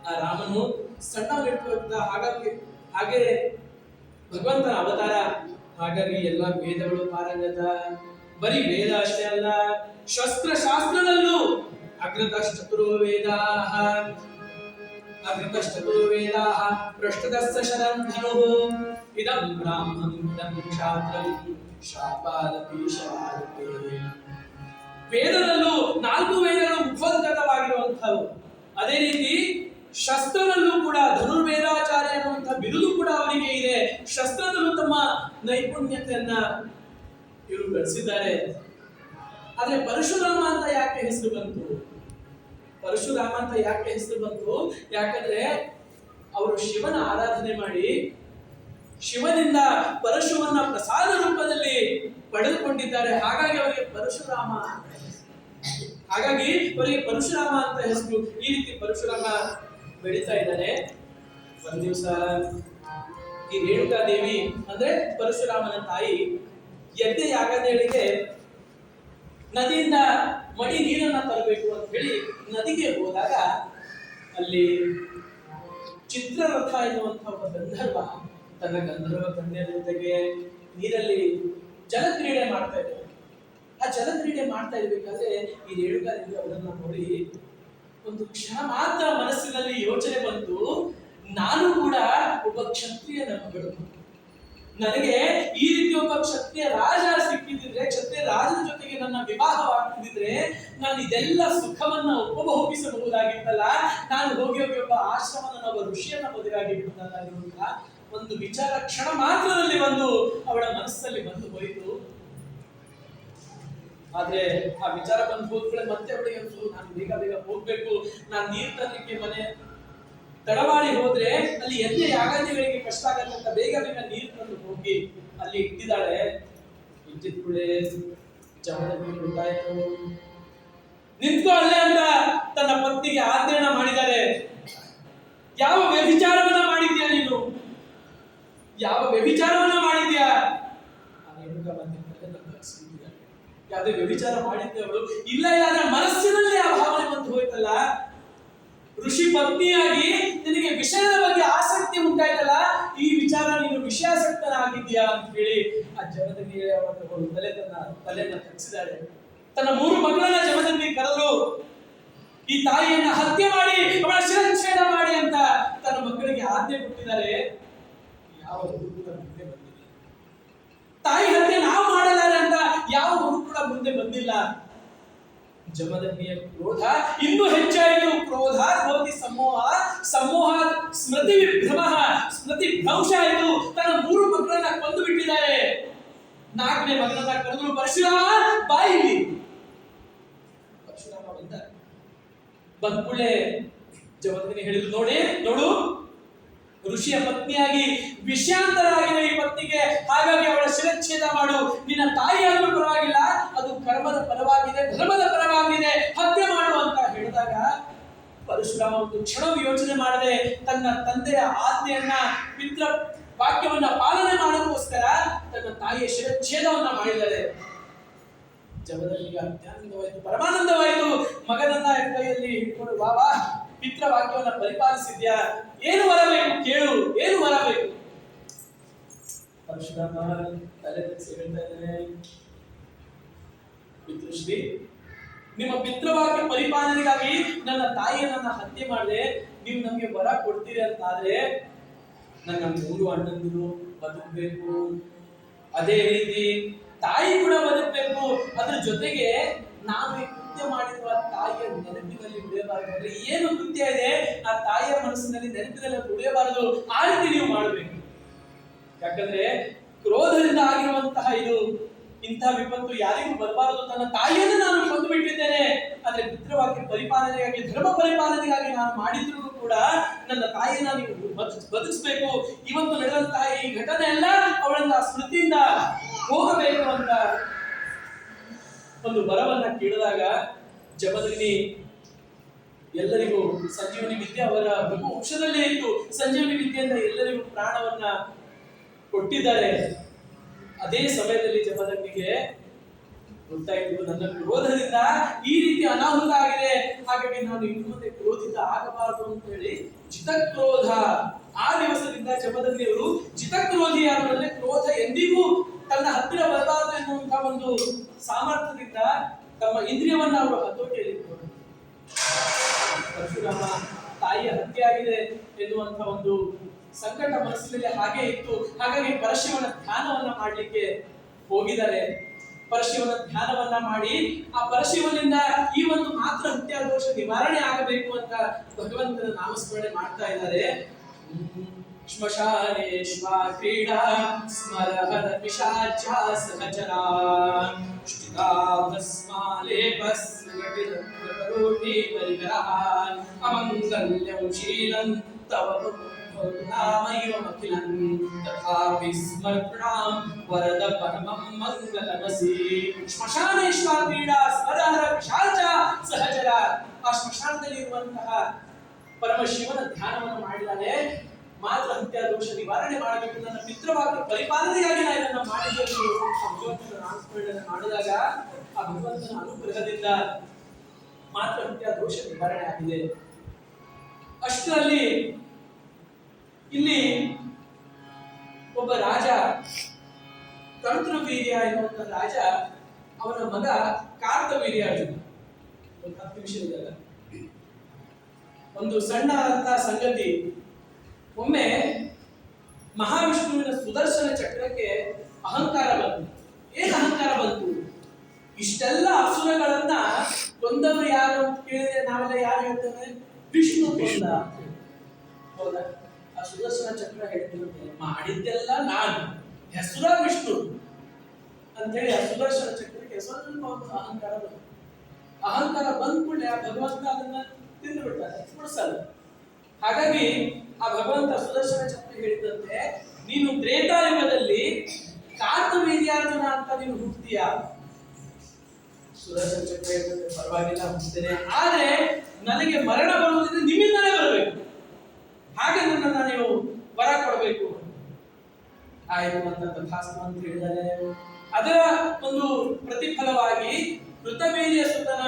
ಆ ರಾಮನು ಸಣ್ಣವನಿರ್ತ ಹಾಗೆ ಭಗವಂತನ ಅವತಾರ. ಹಾಗಾಗಿ ಎಲ್ಲ ವೇದಗಳು ಪಾರಂಗತ. ಬರೀ ವೇದ ಅಷ್ಟೇ ಅಲ್ಲ, ಶಸ್ತ್ರಶಾಸ್ತ್ರದಲ್ಲೂ ಅಗ್ರತಶ್ಚತುರೋ ವೇದಾಃ ಪೃಷ್ಠತಶ್ಚ ಶರಂಧನುಃ ಇದಂ ಬ್ರಾಹ್ಮಂ ಇದಂ ಕ್ಷಾತ್ರಂ ಶಾಪಾದಪಿ ಶರಾದಪಿ. ವೇದದಲ್ಲೂ 4 ವೇದಗಳು ಮುಖೋದ್ಗತವಾಗಿರುವಂಥವು. ಅದೇ ರೀತಿ ಶಸ್ತ್ರದಲ್ಲೂ ಕೂಡ ಧನುರ್ವೇದಾಚಾರ್ಯ ಎನ್ನುವಂತಹ ಬಿರುದು ಕೂಡ ಅವರಿಗೆ ಇದೆ. ಶಸ್ತ್ರದಲ್ಲೂ ತಮ್ಮ ನೈಪುಣ್ಯತೆಯನ್ನ ಇವರು ಗಳಿಸಿದ್ದಾರೆ. ಆದ್ರೆ ಪರಶುರಾಮ ಅಂತ ಯಾಕೆ ಹೆಸರು ಬಂತು? ಯಾಕಂದ್ರೆ ಅವರು ಶಿವನ ಆರಾಧನೆ ಮಾಡಿ ಶಿವನಿಂದ ಪರಶುವನ್ನ ಪ್ರಸಾದ ರೂಪದಲ್ಲಿ ಪಡೆದುಕೊಂಡಿದ್ದಾರೆ. ಹಾಗಾಗಿ ಅವರಿಗೆ ಪರಶುರಾಮ ಅಂತ ಹೆಸರು. ಈ ರೀತಿ ಪರಶುರಾಮ ಬೆಳೀತಾ ಇದ್ದಾನೆ. ಒಂದ್ ದಿವಸ ಈ ರೇಣುಕಾ ದೇವಿ ಅಂದ್ರೆ ಪರಶುರಾಮನ ತಾಯಿ ಯಜ್ಞ ಯಾಗಗಳಿಗೆ ನದಿಯಿಂದ ಮಡಿ ನೀರನ್ನ ತರಬೇಕು ಅಂತ ಹೇಳಿ ನದಿಗೆ ಹೋದಾಗ ಅಲ್ಲಿ ಚಿತ್ರರಥ ಎನ್ನುವಂತಹ ಒಬ್ಬ ಗಂಧರ್ವ ತನ್ನ ಗಂಧರ್ವ ಕನ್ಯೆಯ ಜೊತೆಗೆ ನೀರಲ್ಲಿ ಜಲಕ್ರೀಡೆ ಮಾಡ್ತಾ ಇದ್ದಾರೆ. ಆ ಜಲಕ್ರೀಡೆ ಮಾಡ್ತಾ ಇರ್ಬೇಕಾದ್ರೆ ಈ ರೇಣುಕಾ ದೇವಿ ಅವರನ್ನ ನೋಡಿ ಒಂದು ಕ್ಷಣ ಮಾತ್ರ ಮನಸ್ಸಿನಲ್ಲಿ ಯೋಚನೆ ಬಂತು, ನಾನು ಕೂಡ ಒಬ್ಬ ಕ್ಷತ್ರಿಯನ ಮಗಳು. ನನಗೆ ಈ ರೀತಿ ಒಬ್ಬ ಕ್ಷತ್ರಿಯ ರಾಜ ಸಿಕ್ಕಿದ್ರೆ, ಕ್ಷತ್ರಿಯ ರಾಜನ ಜೊತೆಗೆ ನನ್ನ ವಿವಾಹವಾಗ್ತಿದ್ರೆ ನಾನು ಇದೆಲ್ಲ ಸುಖವನ್ನ ಉಪಭೋಗಿಸಬಹುದಾಗಿತ್ತಲ್ಲ. ನಾನು ಹೋಗಿ ಒಬ್ಬ ಆಶ್ರಮನ ಒಬ್ಬ ಋಷಿಯನ್ನ ಮದುವೆಯಾಗಿ ಬಿಡುವುದಾಗಿರುವಂತ ಒಂದು ವಿಚಾರ ಕ್ಷಣ ಮಾತ್ರದಲ್ಲಿ ಬಂದು ಅವಳ ಮನಸ್ಸಲ್ಲಿ ಬಂದು ಹೋಯಿತು. ಆದ್ರೆ ಆ ವಿಚಾರ ಬಂದು ಹೋದ್ಮೇಲೆ ಮತ್ತೆ ಅವಳಿಗೆ ನಾನು ಬೇಗ ಹೋಗ್ಬೇಕು, ನಾನು ನೀರು ತರಲಿಕ್ಕೆ ಮನೆ ತಡವಾಡಿ ಹೋದ್ರೆ ಅಲ್ಲಿ ಎಲ್ಲಿ ಯಾಗಾದಿಗಳಿಗೆ ಕಷ್ಟ ಆಗತ್ತೆ ಅಂತ ಬೇಗ ನೀರು ತಂದು ಹೋಗಿ ಅಲ್ಲಿ ಇಟ್ಟಿದ್ದಾಳೆ. ಇಟ್ಟಿದ್ಕೂಳೆ ಜಮದಗ್ನಿ ಗೊತ್ತಾಯ್ತು. ನಿಂತ್ಕೋ ಅಲ್ಲೇ ಅಂತ ತನ್ನ ಪತ್ನಿಗೆ ಆಜ್ಞೆಯನ್ನ ಮಾಡಿದ್ದಾರೆ. ಯಾವ ವ್ಯಭಿಚಾರವನ್ನ ಮಾಡಿದ್ಯಾ ನೀನು? ಯಾವುದೇ ವ್ಯಭಿಚಾರ ಮಾಡಿದ್ದವಳು ಇಲ್ಲ ಅಂದ್ರೆ ಮನಸ್ಸಿನಲ್ಲಿ ಆ ಭಾವನೆ ಬಂದು ಹೋಯ್ತಲ್ಲ. ಋಷಿ ಪತ್ನಿಯಾಗಿ ನಿನಗೆ ವಿಷಯದ ಬಗ್ಗೆ ಆಸಕ್ತಿ ಉಂಟಾಯ್ತಲ್ಲ, ಈ ವಿಚಾರ ನೀನು ವಿಷಯಾಸಕ್ತನಾಗಿದ್ದೀಯಾ ಅಂತ ಹೇಳಿ ಆ ಜಮದಗ್ನಿಗೆ ಅವರ ತಲೆಯನ್ನ ತಗ್ಸಿದಾಳೆ. ತನ್ನ 3 ಮಕ್ಕಳನ್ನ ಜಮದಗ್ನಿ ಕರೆದ್ರು, ಈ ತಾಯಿಯನ್ನ ಹತ್ಯೆ ಮಾಡಿ ಅವಳ ಶಿರಚ್ಛೇದ ಮಾಡಿ ಅಂತ ತನ್ನ ಮಕ್ಕಳಿಗೆ ಆಜ್ಞೆ ಕೊಟ್ಟಿದ್ದಾರೆ. ಯಾವ ಗುರು ಕೂಡ ಮುಂದೆ ಬಂದಿಲ್ಲ. ತಾಯಿ ಹತ್ಯೆ ನಾವು ಮಾಡಲಾರೆ ಅಂತ ಯಾವ ಗುರು ಕೂಡ ಮುಂದೆ ಬಂದಿಲ್ಲ. ಜಮದಗ್ನಿಯ ಕ್ರೋಧ ಇನ್ನೂ ಹೆಚ್ಚಾಯಿತು. ಕ್ರೋಧ ಭವತಿ ಸಮೋಹ, ಸಮೋಹ ಸ್ಮೃತಿ ವಿಭ್ರಮ, ಸ್ಮೃತಿ ಭ್ರಂಶ ಆಯಿತು. ತನ್ನ 3 ಮಕ್ಕಳನ್ನ ಕೊಂದು ಬಿಟ್ಟಿದ್ದಾರೆ. 4ನೇ ಮಗನನ್ನ ಕರೆದ್ರು, ಪರಶುರಾಮ ಬಾಯಿಲಿ. ಪರಶುರಾಮ ಬಂದ್ಕೂಳೆ ಜಮದಗ್ನಿ ಹೇಳಿದ್ರು, ನೋಡು ಋಷಿಯ ಪತ್ನಿಯಾಗಿ ವಿಷಯಾಂತರ ಆಗಿದೆ ಈ ಪತ್ನಿಗೆ, ಹಾಗಾಗಿ ಅವಳ ಶಿರಚ್ಛೇದ ಮಾಡು. ನಿನ್ನ ತಾಯಿಯಾದ್ರೂ ಪರವಾಗಿಲ್ಲ, ಅದು ಕರ್ಮದ ಪರವಾಗಿದೆ, ಧರ್ಮದ ಪರವಾಗಿದೆ, ಹತ್ಯೆ ಮಾಡು ಅಂತ ಹೇಳಿದಾಗ ಪರಶುರಾಮ ಒಂದು ಕ್ಷಣ ಯೋಚನೆ ಮಾಡದೆ ತನ್ನ ತಂದೆಯ ಆಜ್ಞೆಯನ್ನ, ಪಿತೃ ವಾಕ್ಯವನ್ನ ಪಾಲನೆ ಮಾಡೋಕ್ಕೋಸ್ಕರ ತನ್ನ ತಾಯಿಯ ಶಿರಚ್ಛೇದವನ್ನ ಮಾಡಿದ್ದಾರೆ. ಜಮದಗ್ನಿಗೆ ಅತ್ಯಾನಂದವಾಯಿತು, ಪರಮಾನಂದವಾಯಿತು. ಮಗನನ್ನ ಕೈಯಲ್ಲಿ ಹಿಡ್ಕೊಂಡು, ಬಾಬಾ ಪಿತೃ ವಾಕ್ಯವನ್ನ ಪರಿಪಾಲಿಸಿದ್ಯಾ, ಏನು ಬರಬೇಕು ಕೇಳು, ಏನು ಬರಬೇಕು? ಪರಶುರಾಮ ತಲೆ ತಗ್ಸಿ ಹೇಳ್ತಾ ಇದ್ದಾನೆ, ಪಿತೃಶ್ರೀ, ನಿಮ್ಮ ಪಿತೃವಾಕ್ಯ ಪರಿಪಾಲನೆಗಾಗಿ ನನ್ನ ತಾಯಿಯನ್ನ ಹತ್ಯೆ ಮಾಡಿದೆ, ನೀವು ನಮಗೆ ವರ ಕೊಡ್ತೀರಿ ಅಂತಾದ್ರೆ ನನ್ನ 3 ಅಣ್ಣಂದಿರು ಬದುಕಬೇಕು, ಅದೇ ರೀತಿ ತಾಯಿ ಕೂಡ ಬದುಕಬೇಕು. ಅದ್ರ ಜೊತೆಗೆ ನಾವು ಈ ಕೃತ್ಯ ಮಾಡಿರುವ ತಾಯಿಯ ನೆನಪಿನಲ್ಲಿ ಉಳಿಯಬಾರದು. ಅಂದ್ರೆ ಏನು ಕೃತ್ಯ ಇದೆ ಆ ತಾಯಿಯ ಮನಸ್ಸಿನಲ್ಲಿ ನೆನಪಿನಲ್ಲಿ ಉಳಿಯಬಾರದು, ಆ ರೀತಿ ನೀವು ಮಾಡಬೇಕು. ಯಾಕಂದ್ರೆ ಕ್ರೋಧದಿಂದ ಆಗಿರುವಂತಹ ಇಂತಹ ವಿಪತ್ತು ಯಾರಿಗೂ ಬರಬಾರದು. ತನ್ನ ತಾಯಿಯನ್ನು ನಾನು ಕೊಂದು ಬಿಟ್ಟಿದ್ದೇನೆ, ಆದ್ರೆ ಪಿತೃವಾಕ್ಯ ಪರಿಪಾಲನೆಗಾಗಿ, ಧರ್ಮ ಪರಿಪಾಲನೆಗಾಗಿ ನಾನು ಮಾಡಿದ್ರು ಕೂಡ ನನ್ನ ತಾಯಿಯನ್ನ ನೀವು ಬದುಕಿಸ್ಬೇಕು. ಇವತ್ತು ನಡೆದಂತಹ ಈ ಘಟನೆ ಎಲ್ಲ ಅವಳನ್ನ ಸ್ಮೃತಿಯಿಂದ ಹೋಗಬೇಕು ಅಂತ ಒಂದು ವರವನ್ನ ಕೇಳಿದಾಗ ಜಮದಗ್ನಿ ಎಲ್ಲರಿಗೂ ಸಂಜೀವನಿ ವಿದ್ಯೆ ಅವರ ವಂಶದಲ್ಲೇ ಇತ್ತು. ಸಂಜೀವನಿ ವಿದ್ಯೆಯಿಂದ ಎಲ್ಲರಿಗೂ ಪ್ರಾಣವನ್ನ ಕೊಟ್ಟಿದ್ದಾರೆ. ಅದೇ ಸಮಯದಲ್ಲಿ ಜಮದಗ್ನಿಗೆ ಗೊತ್ತಾಯಿತು, ನನ್ನ ಕ್ರೋಧದಿಂದ ಈ ರೀತಿ ಅನಾಹುತ ಆಗಿದೆ, ಹಾಗಾಗಿ ನಾನು ಇನ್ನು ಮುಂದೆ ಕ್ರೋಧಿತ ಆಗಬಾರದು ಅಂತ ಹೇಳಿ ಜಿತಕ್ರೋಧ. ಆ ದಿವಸದಿಂದ ಜಮದಗ್ನಿಯವರು ಜಿತಕ್ರೋಧಿಯಾದರೆ ಕ್ರೋಧ ಎಂದಿಗೂ ತನ್ನ ಹತ್ತಿರ ಬರಬಾರದು ಎನ್ನುವಂತಹ ಒಂದು ಸಾಮರ್ಥ್ಯದಿಂದ ತಮ್ಮ ಇಂದ್ರಿಯವನ್ನ ಅವರು ಹತೋಟಿಯಲ್ಲಿ ಇಟ್ಟರು. ಪರಶುರಾಮ ತಾಯಿಯ ಹತ್ಯೆ ಆಗಿದೆ ಎನ್ನುವಂತ ಒಂದು ಸಂಕಟ ಮನಸ್ಸಿನಲ್ಲಿ ಹಾಗೆ ಇತ್ತು. ಹಾಗಾಗಿ ಪರಶಿವನ ಧ್ಯಾನವನ್ನ ಮಾಡಲಿಕ್ಕೆ ಹೋಗಿದ್ದಾರೆ. ಪರಶಿವನ ಧ್ಯಾನವನ್ನ ಮಾಡಿ ಆ ಪರಶಿವನಿಂದ ಈ ಒಂದು ಮಾತ್ರ ಹತ್ಯಾ ದೋಷ ನಿವಾರಣೆ ಆಗಬೇಕು ಅಂತ ಭಗವಂತನ ನಾಮಸ್ಮರಣೆ ಮಾಡ್ತಾ ಇದ್ದಾರೆ. ಶ್ಮಶಾನೆ ಶ್ವಾ ಕ್ರೀಡಾ ಸ್ಮರಹರ ಪಿಶಾಚ ಸಹಚರಾ ಶ್ಚಿತಾ ಭಸ್ಮಾಲೇಪಸ್ಸಂಘಟಿತ ಕರೋತಿ ಪರಿಗ್ರಹ ಅಮಂಗಲ್ಯಂ ಶೀಲಂ ತವ ನಾಮೈವಮಖಿಲಂ ತಥಾಪಿ ಸ್ಮರ್ಣಾಂ ವರದ ಪರಮಂ ಮಂಗಲಮಸಿ. ಶ್ಮಶಾನೇಶ್ವ ಕ್ರೀಡಾ ಸ್ಮರಹರ ಪಿಶಾಚ ಸಹಚರ. ಆ ಸ್ಮಶಾನದಲ್ಲಿ ಇರುವಂತಹ ಪರಮಶಿವನ ಧ್ಯಾನವನ್ನು ಮಾಡಿದ್ದಾನೆ. ಮಾತ್ರ ಹತ್ಯಾ ದೋಷ ನಿವಾರಣೆ ಮಾಡಬೇಕು, ನನ್ನ ಪಿತೃವಾಕ್ಯ ಪರಿಪಾಲನೆಗಾಗಿ ನಾನು ಇದನ್ನ ಮಾಡಿದ್ದೇನೆ. ಭಗವಂತನ ನಾಮಸ್ಮರಣೆ ಮಾಡಿದಾಗ ಆ ಭಗವಂತನ ಅನುಗ್ರಹದಿಂದ ಮಾತ್ರ ಹತ್ಯಾ ದೋಷ ನಿವಾರಣೆ ಆಗಿದೆ. ಅಷ್ಟರಲ್ಲಿ ಇಲ್ಲಿ ಒಬ್ಬ ರಾಜ, ತಂತ್ರವೀರ್ಯ ಎನ್ನುವಂತ ರಾಜ, ಅವನ ಮಗ ಕಾರ್ತವೀರ್ಯ ಅರ್ಜುನ. ಒಂದು 10 ನಿಮಿಷ ಇದೆಯಲ್ಲ, ಒಂದು ಸಣ್ಣ ಅಂತ ಸಂಗತಿ. ಒಮ್ಮೆ ಮಹಾವಿಷ್ಣುವಿನ ಸುದರ್ಶನ ಚಕ್ರಕ್ಕೆ ಅಹಂಕಾರ ಬಂತು. ಏನು ಅಹಂಕಾರ ಬಂತು? ಇಷ್ಟೆಲ್ಲ ಅಸುರಗಳನ್ನ ಕೊಂದವರು ಯಾರು ಅಂತ ಕೇಳಿದ್ರೆ ನಾವೆಲ್ಲ ಯಾರು ಹೇಳ್ತೇವೆ? ವಿಷ್ಣು ಕೊಂದ. ಹೌದಾ? ಆ ಸುದರ್ಶನ ಚಕ್ರ ಹೇಳ್ತಿರುತ್ತೆ, ಮಾಡಿದ್ದೆಲ್ಲ ನಾನು, ಹೆಸರ ವಿಷ್ಣು ಅಂತೇಳಿ ಆ ಸುದರ್ಶನ ಚಕ್ರಕ್ಕೆ ಸ್ವಲ್ಪ ಒಂದು ಅಹಂಕಾರ ಬಂತು. ಅಹಂಕಾರ ಬಂದ್ಕೂಡಲೇ ಆ ಭಗವಂತ ಅದನ್ನ ತಿಂದು ಬಿಡ್ತಾನೆ, ಬಿಡಿಸಲ್ಲ. ಹಾಗಾಗಿ ಆ ಭಗವಂತ ಸುದರ್ಶನ ಚಕ್ರ ಹೇಳಿದಂತೆ, ನೀನು ತ್ರೇತಾಯುಗದಲ್ಲಿ ಕಾರ್ತವೀರ್ಯಾರ್ಜುನ ಅಂತ ನೀನು ಹುಟ್ಟುತ್ತೀಯ. ಸುದರ್ಶನ ಚಕ್ರ ಹೇಳಿದಂತೆ ಪರವಾಗಿಲ್ಲ, ಹುಟ್ಟುತ್ತೇನೆ, ಆದ್ರೆ ನನಗೆ ಮರಣ ಬರುವುದರಿಂದ ನಿಮ್ಮಿಂದಲೇ ಬರಬೇಕು, ಹಾಗೆ ನನ್ನನ್ನು ನೀವು ವರ ಕೊಡಬೇಕು. ಆಯ್ತು ಅಂತ ತಥಾಸ್ತು ಅಂತ ಹೇಳಿದರೆ, ಅದರ ಒಂದು ಪ್ರತಿಫಲವಾಗಿ ಋತವೀರ್ಯ ಸುತನ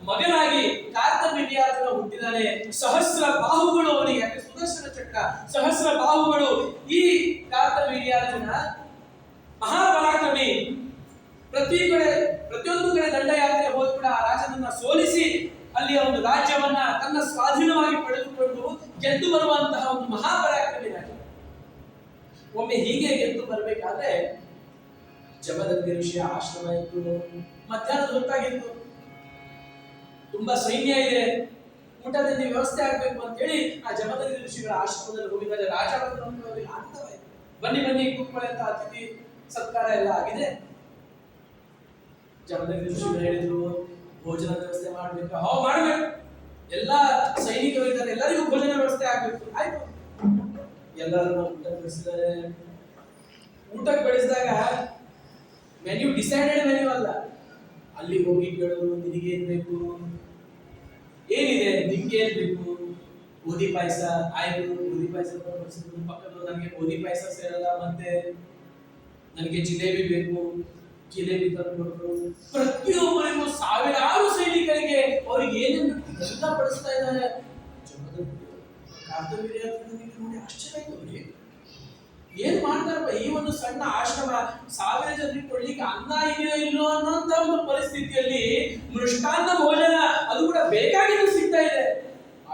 ಮಗನಾಗಿ ಕಾರ್ತವೀರ್ಯಾರ್ಜುನ ಹುಟ್ಟಿದಾನೆ. ಸಹಸ್ರ ಬಾಹುಗಳು ಅವನಿಗೆ, ಯಾಕೆ ಸುದರ್ಶನ ಚಕ್ರ ಖಡ್ಗ, ಸಹಸ್ರ ಬಾಹುಗಳು. ಈ ಕಾರ್ತವೀರ್ಯಾರ್ಜುನ ಮಹಾಪರಾಕ್ರಮಿ. ಪ್ರತಿಯೊಂದು ಕಡೆ ದಂಡಯಾತ್ರೆ ಹೋದ ಕೂಡ ಆ ರಾಜನನ್ನ ಸೋಲಿಸಿ ಅಲ್ಲಿಯ ಒಂದು ರಾಜ್ಯವನ್ನ ತನ್ನ ಸ್ವಾಧೀನವಾಗಿ ಪಡೆದುಕೊಂಡು ಗೆದ್ದು ಬರುವಂತಹ ಒಂದು ಮಹಾಪರಾಕ್ರಮಿ ರಾಜ. ಒಮ್ಮೆ ಹೀಗೆ ಗೆದ್ದು ಬರಬೇಕಾದ್ರೆ ಜಮದಗ್ನಿ ಋಷಿಯ ಆಶ್ರಮ ಇತ್ತು. ಮಧ್ಯಾಹ್ನದ ಹೊತ್ತಾಗಿತ್ತು, ತುಂಬಾ ಸೈನ್ಯ ಇದೆ, ಊಟದಲ್ಲಿ ವ್ಯವಸ್ಥೆ ಆಗ್ಬೇಕು ಅಂತ ಹೇಳಿ ಆ ಜಮದಗ್ನಿ ಋಷಿಗಳ ಆಶ್ರಮದಲ್ಲಿ ಹೋಗಿದ್ದಾರೆ. ರಾಜ ಆಗ್ತವಾಯ್ತು, ಬನ್ನಿ ಬನ್ನಿ ಕೂತ್ಕೊಳ್ಳಿ ಅಂತ ಅತಿಥಿ ಸತ್ಕಾರ ಎಲ್ಲ ಆಗಿದೆ. ಜಮದಗ್ನಿ ಋಷಿಗಳು ಹೇಳಿದ್ರು ಭೋಜನ ವ್ಯವಸ್ಥೆ ಮಾಡ್ಬೇಕು. ಮಾಡ್ಬೇಕು, ಎಲ್ಲಾ ಸೈನಿಕರು ಇದ್ದಾರೆ, ಎಲ್ಲರಿಗೂ ಭೋಜನ ವ್ಯವಸ್ಥೆ ಆಗ್ಬೇಕು. ಆಯ್ತು, ಎಲ್ಲರನ್ನ ಊಟಕ್ಕೆ ಬಡಿಸಿದ್ದಾರೆ. ಊಟಕ್ಕೆ ಬಡಿಸಿದಾಗ ಮೆನ್ಯೂ ಡಿಸೈಡೆಡ್ ಮೆನ್ಯೂ ಅಲ್ಲ. ಅಲ್ಲಿ ಹೋಗಿ ಕೇಳೋದು ನಿನಗೆ ಏನ್ ಬೇಕು, ಏನಿದೆ ನಿಮ್ಗೆ ಏನ್ ಬೇಕು, ಗೋಧಿ ಪಾಯಸ. ಆಯ್ತು, ಗೋಧಿ ಪಾಯಸ ಪಕ್ಕದ ನನಗೆ ಗೋಧಿ ಪಾಯಸ ಸೇರಲ್ಲ, ಮತ್ತೆ ನನಗೆ ಜಿಲೇಬಿ ಬೇಕು, ಜಿಲೇಬಿ ತಂದ್ಕೊಟ್ರು. ಪ್ರತಿಯೊಬ್ಬರಿಗೂ ಸಾವಿರಾರು ಸೈನಿಕರಿಗೆ ಅವ್ರಿಗೆ ಏನೇನು ಎಲ್ಲ ಪಡಿಸ್ತಾ ಇದ್ದಾರೆ. ಕಾರ್ತವೀರ್ಯಾರ್ಜುನನಿಗೆ ನೋಡಿ ಆಶ್ಚರ್ಯ ಆಯ್ತು. ಅವ್ರಿಗೆ ಏನ್ ಮಾಡ್ತಾರಪ್ಪ, ಈ ಒಂದು ಸಣ್ಣ ಆಶ್ರಮ, ಸಾವಿರ ಜನರಿಗೆ ಕೊಡ್ಲಿಕ್ಕೆ ಅನ್ನ ಇದೆಯೋ ಇಲ್ಲೋ ಅನ್ನೋಂತ ಒಂದು ಪರಿಸ್ಥಿತಿಯಲ್ಲಿ ಮೃಷ್ಟಾನ್ನ ಭೋಜನ ಅದು ಕೂಡ ಬೇಕಾಗಿದ್ದು ಸಿಗ್ತಾ ಇದೆ.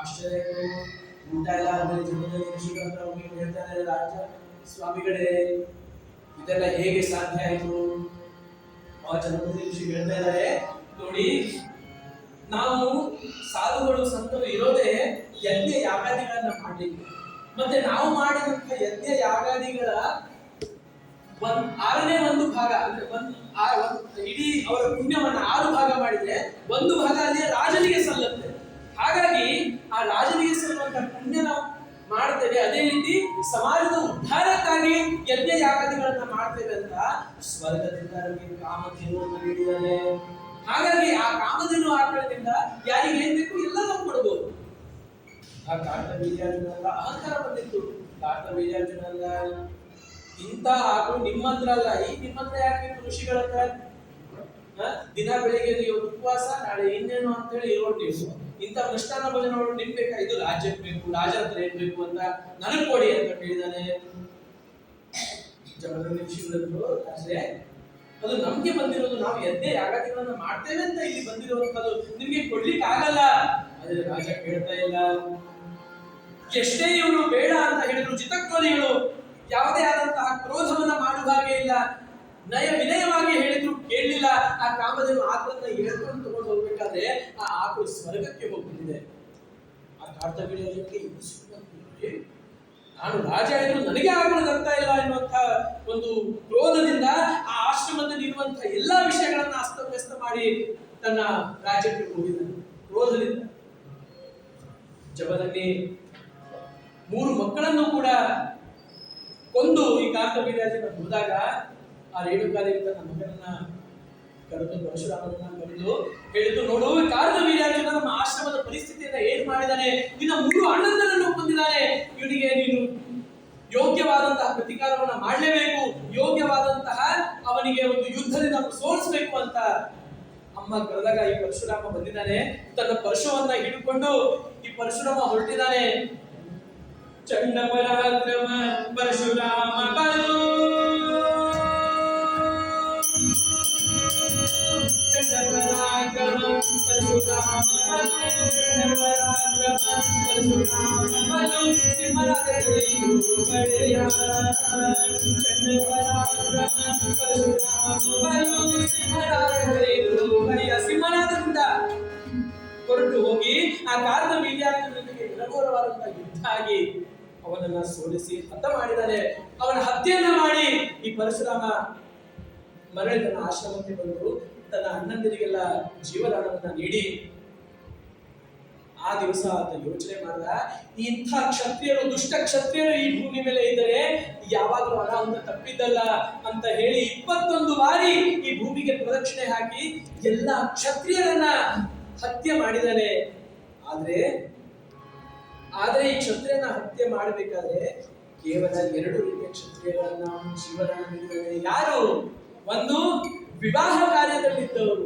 ಆಶ್ಚರ್ಯ. ಊಟ ಎಲ್ಲ ಆದ್ಮೇಲೆ ಜಮದಗ್ನಿ ಋಷಿಗಳ ಹತ್ರ ಹೋಗಿ ಹೇಳ್ತಾರೆ, ರಾಜ ಸ್ವಾಮಿಗಳೇ ಇದೆಲ್ಲ ಹೇಗೆ ಸಾಧ್ಯ ಆಯ್ತು? ಆ ಜಮದಗ್ನಿ ಋಷಿ ಹೇಳ್ತಾ ಇದ್ದಾರೆ, ನೋಡಿ ನಾವು ಸಾಧುಗಳು ಸಂತರು ಇರೋದೇ ಯಜ್ಞ ಯಾಗಾದಿಗಳನ್ನ ಮಾಡ್ಲಿಕ್ಕೆ. ಮತ್ತೆ ನಾವು ಮಾಡಿದಂತ ಯಜ್ಞ ಯಾಗಾದಿಗಳ ಆರನೇ ಒಂದು ಭಾಗ ಅಂದ್ರೆ ಇಡೀ ಅವರ ಪುಣ್ಯವನ್ನ 6 ಭಾಗ ಮಾಡಿದ್ರೆ 1 ಭಾಗ ಅಲ್ಲಿ ರಾಜನಿಗೆ ಸಲ್ಲುತ್ತೆ. ಹಾಗಾಗಿ ಆ ರಾಜನಿಗೆ ಸಲ್ಲುವಂತ ಪುಣ್ಯ ನಾವು ಮಾಡ್ತೇವೆ. ಅದೇ ರೀತಿ ಸಮಾಜದ ಉದ್ಧಾರಕ್ಕಾಗಿ ಯಜ್ಞ ಯಾಗಾದಿಗಳನ್ನ ಮಾಡ್ತೇವೆ ಅಂತ ಸ್ವರ್ಗದಿಂದ ನಮಗೆ ಕಾಮಧೇನುವನ್ನು ನೀಡಿದ್ದಾರೆ. ಹಾಗಾಗಿ ಆ ಕಾಮಧೇನು ಆಕಳದಿಂದ ಯಾರಿಗೆ ಏನ್ ಬೇಕು ಎಲ್ಲ ನಾವು ಕೊಡಬಹುದು. ಆ ಕಾರ್ತವೀರ್ಯಾರ್ಜುನಲ್ಲ ಅಹಂಕಾರ ಬಂದಿತ್ತು. ಕಾರ್ತವೀರ್ಯಾರ್ಜುನಲ್ಲ, ಇಂಥ ಆಕಳು ನಿಮ್ಮ ಹತ್ರ ಅಲ್ಲ, ಈ ನಿಮ್ಮ ಹತ್ರ ಯಾಕೆ ಋಷಿಗಳ ಹತ್ರ? ದಿನ ಬೆಳಿಗ್ಗೆ ನೀವು ಉಪವಾಸ, ನಾಳೆ ಇನ್ನೇನು ಅಂತ ಹೇಳಿ ಇರೋದು ನೀವು. ಇಂಥ ಮೃಷ್ಟಾನ್ನ ಭೋಜನಗಳು ನಿಮ್ ಬೇಕಾ? ಇದು ರಾಜ್ಯಕ್ಕೆ ಬೇಕು, ರಾಜ ಹತ್ರ ಏನ್ ಬೇಕು ಅಂತ ನನಗ್ ಕೊಡಿ ಅಂತ ಹೇಳಿದಾನೆ. ಜಮದಗ್ನಿ ಋಷಿಗಳು ಆದ್ರೆ ಅದು ನಮ್ಗೆ ಬಂದಿರೋದು, ನಾವು ಯಜ್ಞ ಯಾಗಾದಿಗಳನ್ನ ಮಾಡ್ತೇವೆ ಅಂತ ಇಲ್ಲಿ ಬಂದಿರುವಂತದ್ದು, ನಿಮ್ಗೆ ಕೊಡ್ಲಿಕ್ಕೆ ಆಗಲ್ಲ. ಆದ್ರೆ ರಾಜ ಕೇಳ್ತಾ ಇಲ್ಲ. ಎಷ್ಟೇ ಇವರು ಬೇಡ ಅಂತ ಹೇಳಿದ್ರು, ಚಿತ್ತಕ್ರೋಧಿಗಳು ಯಾವುದೇ ಆದಂತಹ ಕ್ರೋಧವನ್ನ ಮಾಡುವ ಹಾಗೆ ಇಲ್ಲ, ನಯ ವಿನಯವಾಗಿ ಹೇಳಿದ್ರು ಕೇಳಲಿಲ್ಲ. ಆ ಕಾಮಧೇನು ಆಕಳನ್ನ ಹೇಳ್ಕೊಂಡು ತಗೊಂಡು ಹೋಗ್ಬೇಕಾದ್ರೆ ಆ ಆಕಳು ಸ್ವರ್ಗಕ್ಕೆ ಹೋಗ್ಬಿಟ್ಟಿದೆ. ಆ ಕಾರ್ತವೀರ್ಯಾರ್ಜುನನಿಗೆ ನಾನು ರಾಜ ಆಯ್ತು, ನನಗೆ ಆಕಳು ಬರ್ತಾ ಇಲ್ಲ ಎನ್ನುವಂತ ಒಂದು ಕ್ರೋಧದಿಂದ ಆ ಆಶ್ರಮದಲ್ಲಿ ಇರುವಂತಹ ಎಲ್ಲಾ ವಿಷಯಗಳನ್ನ ಅಸ್ತವ್ಯಸ್ತ ಮಾಡಿ ತನ್ನ ರಾಜ್ಯಕ್ಕೆ ಹೋಗಿದ್ದಾನೆ ಕ್ರೋಧದಿಂದ. ಜಮದಗ್ನಿ 3 ಮಕ್ಕಳನ್ನು ಕೂಡ ಕೊಂದು ಈ ಕಾರ್ತವೀರ್ಯಾರ್ಜುನ ಹೋದಾಗ ಆ ರೇಣುಕಾದೇವಿ ತನ್ನ ಮಗನನ್ನ ಕರೆದು ಪರಶುರಾಮನನ್ನ ಕರೆದು ಹೇಳಿದ್ದು, ನೋಡು ಕಾರ್ತವೀರ್ಯಾರ್ಜುನ ನಮ್ಮ ಆಶ್ರಮದ ಪರಿಸ್ಥಿತಿಯನ್ನ ಏನ್ ಮಾಡಿದಾನೆ, ನಿನ್ನ 3 ಅಣ್ಣಂದರನ್ನು ಕೊಂದಿದ್ದಾನೆ, ಇವನಿಗೆ ನೀನು ಯೋಗ್ಯವಾದಂತಹ ಪ್ರತಿಕಾರವನ್ನ ಮಾಡಲೇಬೇಕು, ಯೋಗ್ಯವಾದಂತಹ ಅವನಿಗೆ ಒಂದು ಯುದ್ಧದಿಂದ ಸೋಲಿಸಬೇಕು ಅಂತ ಅಮ್ಮ ಕರೆದಾಗ ಈ ಪರಶುರಾಮ ಬಂದಿದ್ದಾನೆ. ತನ್ನ ಪರಶುವನ್ನ ಹಿಡಿದುಕೊಂಡು ಈ ಪರಶುರಾಮ ಹೊರಟಿದ್ದಾನೆ. ಚಂಡ ಪರಾಕ್ರಮ ಪರಶುರಾಮ ಬಲು, ಚಂಡ ಪರಾಕ್ರಮ ಪರಶುರಾಮ ಬಲು, ಚಂಡ ಪರಾಕ್ರಮ ಪರಶುರಾಮ ಬಲು, ಸಿಂಹರಾಜ ಕಡೆಯ ಚಂಡ ಪರಾಕ್ರಮ ಪರಶುರಾಮ ಬಲು, ಸಿಂಹರಾಜ ಕಡೆಯ ಸಿಂಹನಾದದಿಂದ ಹೊರಟು ಹೋಗಿ ಆ ಕಾರ್ತವೀರ್ಯಾರ್ಜುನನಿಗೆ ವಿರಘೋರವಾದಂತಹ ಯುದ್ಧ ಆಗಿ ಅವನನ್ನ ಸೋಲಿಸಿ ಹತ ಮಾಡಿದ್ದಾನೆ. ಅವನ ಹತ್ಯೆಯನ್ನ ಮಾಡಿ ಈ ಪರಶುರಾಮ ಮರಳಿ ತನ್ನ ಆಶ್ರಮಕ್ಕೆ ಬಂದು ತನ್ನ ಅಣ್ಣಂದಿರಿಗೆಲ್ಲ ಜೀವದಾನವನ್ನ ನೀಡಿ ಆ ದಿವಸ ಆತ ಯೋಚನೆ ಮಾಡಿದ, ಇಂಥ ಕ್ಷತ್ರಿಯರು, ದುಷ್ಟ ಕ್ಷತ್ರಿಯರು ಈ ಭೂಮಿ ಮೇಲೆ ಇದ್ದರೆ ಯಾವಾಗಲೂ ಅನಾಹುತ ತಪ್ಪಿದ್ದಲ್ಲ ಅಂತ ಹೇಳಿ 21 ಬಾರಿ ಈ ಭೂಮಿಗೆ ಪ್ರದಕ್ಷಿಣೆ ಹಾಕಿ ಎಲ್ಲ ಕ್ಷತ್ರಿಯರನ್ನ ಹತ್ಯೆ ಮಾಡಿದ್ದಾನೆ. ಆದ್ರೆ ಈ ಕ್ಷತ್ರಿಯನ ಹತ್ಯೆ ಮಾಡಬೇಕಾದ್ರೆ ಕೇವಲ 2 ರೀತಿಯ ಕ್ಷತ್ರಿಯಗಳನ್ನ ಜೀವದಾನ ನೀಡಿದ್ದಾನೆ. ಯಾರು? ಒಂದು ವಿವಾಹ ಕಾರ್ಯದಲ್ಲಿದ್ದವರು,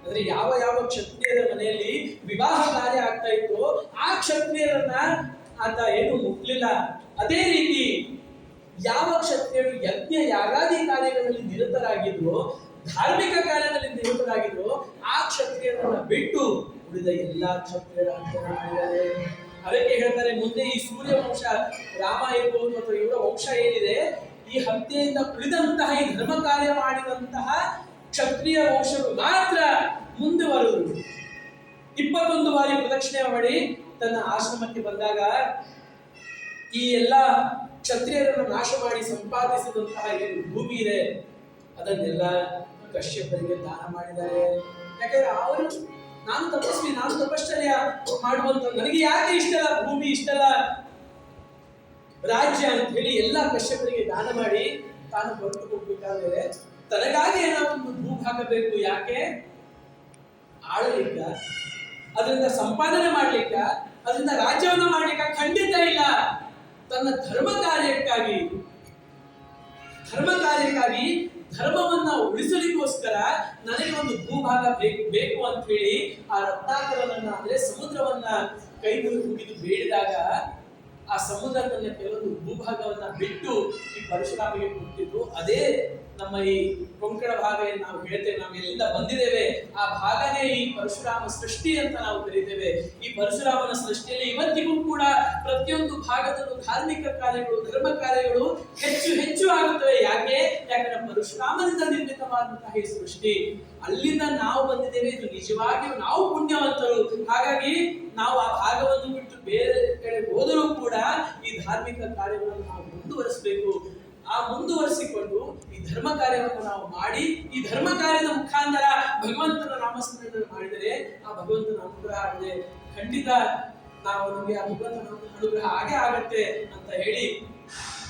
ಅಂದ್ರೆ ಯಾವ ಕ್ಷತ್ರಿಯರ ಮನೆಯಲ್ಲಿ ವಿವಾಹ ಕಾರ್ಯ ಆಗ್ತಾ ಇತ್ತು ಆ ಕ್ಷತ್ರಿಯರನ್ನ ಆತ ಏನು ಮುಟ್ಲಿಲ್ಲ. ಅದೇ ರೀತಿ ಯಾವ ಕ್ಷತ್ರಿಯರು ಯಜ್ಞ ಯಾಗಾದಿ ಕಾರ್ಯಗಳಲ್ಲಿ ನಿರತರಾಗಿದ್ರು, ಧಾರ್ಮಿಕ ಕಾರ್ಯದಲ್ಲಿ ನಿರತರಾಗಿದ್ರು, ಆ ಕ್ಷತ್ರಿಯರನ್ನ ಬಿಟ್ಟು ಉಳಿದ ಎಲ್ಲಾ ಕ್ಷತ್ರಿಯರ ಹತ್ಯೆ ಮಾಡಿದ್ದಾರೆ. ಅದಕ್ಕೆ ಹೇಳ್ತಾರೆ ಮುಂದೆ ಈ ಸೂರ್ಯ ವಂಶ ರಾಮ ಇರಬಹುದು ಅಥವಾ ಇವರ ವಂಶ ಏನಿದೆ, ಈ ಹತ್ಯೆಯಿಂದ ಉಳಿದಂತಹ ಈ ಧರ್ಮ ಕಾರ್ಯ ಮಾಡಿದಂತಹ ಕ್ಷತ್ರಿಯ ವಂಶರು ಮಾತ್ರ ಮುಂದೆ ಬರುವುದು. 21 ಬಾರಿ ಪ್ರದಕ್ಷಿಣೆ ಮಾಡಿ ತನ್ನ ಆಶ್ರಮಕ್ಕೆ ಬಂದಾಗ ಈ ಎಲ್ಲ ಕ್ಷತ್ರಿಯರನ್ನು ನಾಶ ಮಾಡಿ ಸಂಪಾದಿಸಿದಂತಹ ಏನು ಭೂಮಿ ಇದೆ ಅದನ್ನೆಲ್ಲ ಕಶ್ಯಪರಿಗೆ ದಾನ ಮಾಡಿದ್ದಾರೆ. ಯಾಕಂದ್ರೆ ಅವರು ನಾನು ತಪಸ್ವಿ, ನಾನು ತಪಶ್ಚರ್ಯ ಮಾಡುವಂತ, ನನಗೆ ಯಾಕೆ ಇಷ್ಟೆಲ್ಲ ಭೂಮಿ, ಇಷ್ಟೆಲ್ಲ ರಾಜ್ಯ ಅಂತ ಹೇಳಿ ಎಲ್ಲ ಕಶ್ಯಪರಿಗೆ ದಾನ ಮಾಡಿ ತಾನು ಹೊರಟು ಹೋಗ್ಬೇಕಾದ್ರೆ ತನಗಾಗಿ ಏನಾದ್ರು ಒಂದು ಭೂಭಾಗ ಬೇಕು. ಯಾಕೆ? ಆಳಲಿಕ್ಕ, ಅದರಿಂದ ಸಂಪಾದನೆ ಮಾಡ್ಲಿಕ್ಕ, ಅದರಿಂದ ರಾಜ್ಯವನ್ನ ಮಾಡ್ಲಿಕ್ಕ ಖಂಡಿತ ಇಲ್ಲ. ತನ್ನ ಧರ್ಮ ಕಾರ್ಯಕ್ಕಾಗಿ ಧರ್ಮವನ್ನ ಉಳಿಸಲಿಕ್ಕೋಸ್ಕರ ನನಗೆ ಒಂದು ಭೂಭಾಗ ಬೇಕು ಅಂತ ಹೇಳಿ ಆ ರತ್ನಾಕರನನ್ನ ಅಂದ್ರೆ ಸಮುದ್ರವನ್ನ ಕೈ ಮುಗಿದು ಬೇಡಿದಾಗ ಆ ಸಮುದ್ರ ತನ್ನ ಕೆಲವೊಂದು ಭೂಭಾಗವನ್ನ ಬಿಟ್ಟು ಈ ಪರಶುರಾಮಿಗೆ ಕೊಟ್ಟಿದ್ದು. ಅದೇ ನಮ್ಮ ಈ ಕೊಂಕಣ ಭಾಗ ಏನು ನಾವು ಹೇಳ್ತೇವೆ, ನಾವು ಎಲ್ಲಿಂದ ಬಂದಿದ್ದೇವೆ ಆ ಭಾಗನೇ ಈ ಪರಶುರಾಮ ಸೃಷ್ಟಿ ಅಂತ ನಾವು ಕರೀತೇವೆ. ಈ ಪರಶುರಾಮನ ಸೃಷ್ಟಿಯಲ್ಲಿ ಇವತ್ತಿಗೂ ಕೂಡ ಪ್ರತಿಯೊಂದು ಭಾಗದಲ್ಲೂ ಧಾರ್ಮಿಕ ಕಾರ್ಯಗಳು, ಧರ್ಮ ಕಾರ್ಯಗಳು ಹೆಚ್ಚು ಹೆಚ್ಚು ಆಗುತ್ತವೆ. ಯಾಕಂದ್ರೆ ಪರಶುರಾಮನಿಂದ ನಿರ್ಮಿತವಾದಂತಹ ಈ ಸೃಷ್ಟಿ, ಅಲ್ಲಿಂದ ನಾವು ಬಂದಿದ್ದೇವೆ. ಇದು ನಿಜವಾಗಿಯೂ ನಾವು ಪುಣ್ಯವಂತರು. ಹಾಗಾಗಿ ನಾವು ಆ ಭಾಗವನ್ನು ಬಿಟ್ಟು ಬೇರೆ ಕಡೆ ಹೋದರೂ ಕೂಡ ಈ ಧಾರ್ಮಿಕ ಕಾರ್ಯಗಳನ್ನು ನಾವು ಮುಂದುವರಿಸಬೇಕು. ಆ ಮುಂದುವರಿಸಿಕೊಂಡು ಈ ಧರ್ಮ ಕಾರ್ಯವನ್ನು ನಾವು ಮಾಡಿ, ಈ ಧರ್ಮ ಕಾರ್ಯದ ಮುಖಾಂತರ ಭಗವಂತನ ನಾಮಸ್ಮರಣೆ ಮಾಡಿದರೆ ಆ ಭಗವಂತನ ಅನುಗ್ರಹ ಆಗಿದೆ. ಖಂಡಿತ ನಾವು ನಮಗೆ ಆ ಭಗವಂತನ ಅನುಗ್ರಹ ಹಾಗೆ ಆಗತ್ತೆ ಅಂತ ಹೇಳಿ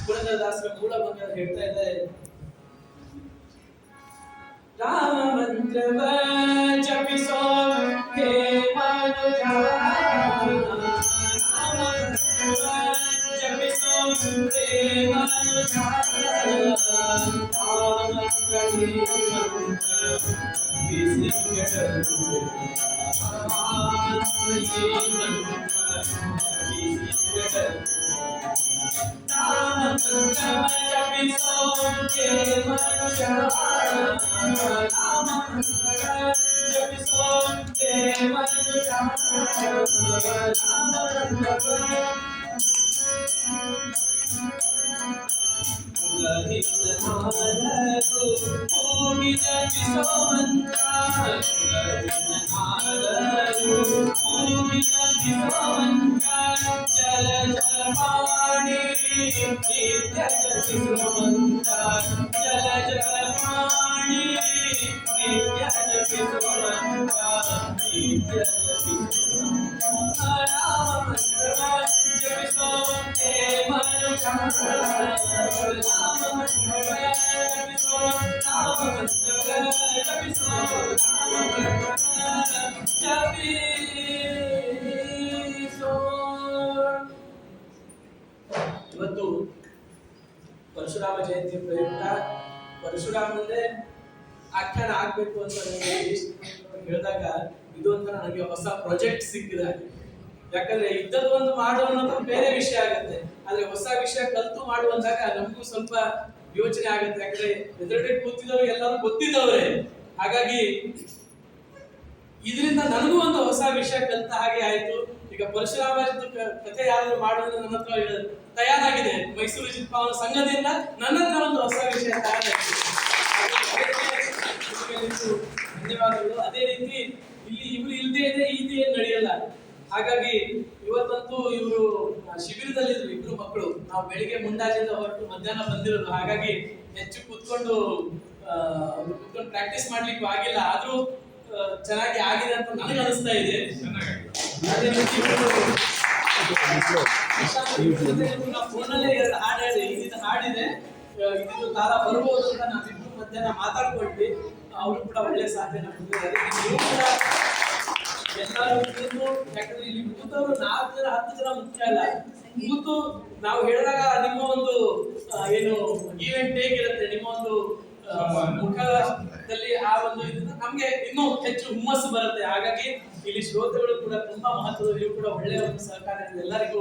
ಪುರಂದರದಾಸರ ಮೂಲ ಬಂಗಾರ ಹೇಳ್ತಾ ಇದ್ದಾರೆ. ರಾಮ ಮಂತ್ರವ ಜಪಿಸೋ ಹೇ ಮನುಜ, ಇವತ್ತು ಪರಶುರಾಮ ಜಯಂತಿ ಪ್ರಯುಕ್ತ ಪರಶುರಾಮನದೇ ಆಖ್ಯಾನ ಆಗ್ಬೇಕು ಅಂತ ಹೇಳಿದಾಗ ಇದು ಒಂಥರ ನನಗೆ ಹೊಸ ಪ್ರಾಜೆಕ್ಟ್ ಸಿಕ್ಕಿದೆ. ಯಾಕಂದ್ರೆ ಇದ್ದದ್ದು ಒಂದು ಮಾಡುವ ಅನ್ನೋದು ಬೇರೆ ವಿಷಯ ಆಗುತ್ತೆ, ಆದ್ರೆ ಹೊಸ ವಿಷಯ ಕಲ್ತು ಮಾಡುವಂದಾಗ ನಮಗೂ ಸ್ವಲ್ಪ ಯೋಚನೆ ಆಗುತ್ತೆ. ಯಾಕಂದ್ರೆ ಎದುರುಗಡೆ ಕೂತಿದವರು ಎಲ್ಲರೂ ಗೊತ್ತಿದ್ದವ್ರೆ. ಹಾಗಾಗಿ ಇದರಿಂದ ನನಗೂ ಒಂದು ಹೊಸ ವಿಷಯ ಕಲಿತ ಹಾಗೆ ಆಯ್ತು. ಈಗ ಪರಶುರಾಮ ಕಥೆ ಯಾರು ಮಾಡುವುದು ನನ್ನ ಹತ್ರ ತಯಾರಾಗಿದೆ. ಮೈಸೂರು ಜಿಲ್ಪಾವನ ಸಂಘದಿಂದ ನನ್ನ ಹತ್ರ ಒಂದು ಹೊಸ ವಿಷಯ ತಯಾರಾಗಿದೆ. ಧನ್ಯವಾದಗಳು. ಅದೇ ರೀತಿ ಇಲ್ಲಿ ಇವರು ಇಲ್ಲದೆ ಇದೆ ಇದೇನು ನಡೆಯಲ್ಲ. ಹಾಗಾಗಿ ಇವತ್ತಂತೂ ಇವರು ಶಿಬಿರದಲ್ಲಿದ್ರು, ಇಬ್ರು ಮಕ್ಕಳು. ನಾವು ಬೆಳಿಗ್ಗೆ ಮುಂದಾಜಿಂದ ಹೊರಟು ಮಧ್ಯಾಹ್ನ ಬಂದಿರೋದು. ಹಾಗಾಗಿ ಹೆಚ್ಚು ಕೂತ್ಕೊಂಡು ಪ್ರಾಕ್ಟೀಸ್ ಮಾಡ್ಲಿಕ್ಕೂ ಆಗಿಲ್ಲ. ಆದ್ರೂ ಚೆನ್ನಾಗಿ ಆಗಿದೆ ಅಂತ ನನಗೆ ಅನಿಸ್ತಾ ಇದೆ. ಅದೇ ರೀತಿ ಫೋನಲ್ಲೇ ಎರಡು ಹಾಡು ಹೇಳಿದೆ, ಇದು ಹಾಡಿದೆ, ಇದು ತಾರ ಬರ್ಬೋದು ಅಂತ ನಾವಿಬ್ರು ಮಧ್ಯಾಹ್ನ ಮಾತಾಡ್ಕೊಳ್ವಿ. ಅವರು ಕೂಡ ಒಳ್ಳೆ ಸಾಧನೆ ಮಾಡಿದ್ದಾರೆ. ನೀವು ಕೂಡ ಎಲ್ಲರೂ ಕೂತು, ಯಾಕಂದ್ರೆ ಇಲ್ಲಿ ಕೂತವರು 4 ಜನ 10 ಜನ ಮುಖ್ಯ ಅಲ್ಲ. ಕೂತು ನಾವು ಹೇಳಿದಾಗ ನಿಮ್ಮ ಒಂದು ಏನು ಈವೆಂಟ್ ಹೇಗಿರುತ್ತೆ, ನಿಮ್ಮ ಒಂದು ಮುಖದಲ್ಲಿ ಆ ಒಂದು ಇದನ್ನ ನಮ್ಗೆ ಇನ್ನೂ ಹೆಚ್ಚು ಹುಮ್ಮಸ್ಸು ಬರುತ್ತೆ. ಹಾಗಾಗಿ ಇಲ್ಲಿ ಶ್ರೋತೃಗಳು ಕೂಡ ತುಂಬಾ ಮಹತ್ವದಲ್ಲಿಯೂ ಕೂಡ ಒಳ್ಳೆಯ ಒಂದು ಸಹಕಾರ ಇದೆ. ಎಲ್ಲರಿಗೂ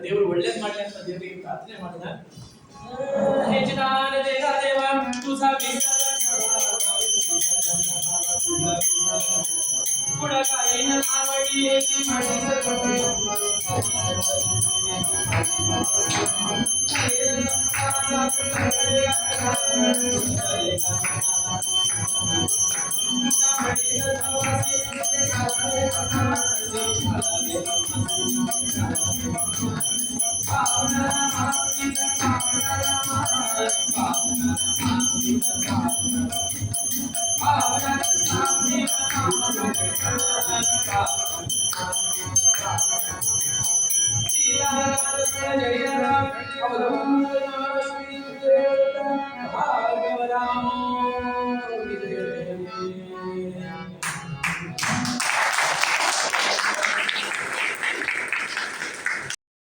ದೇವರು ಒಳ್ಳೇದ್ ಮಾಡ್ಲಿ ಅಂತ ದೇವರಿಗೆ ಪ್ರಾರ್ಥನೆ ಮಾಡಿದ. हे चिदान देगा देवा तुझा पुढं काही न आवडी येते माझी भागवराम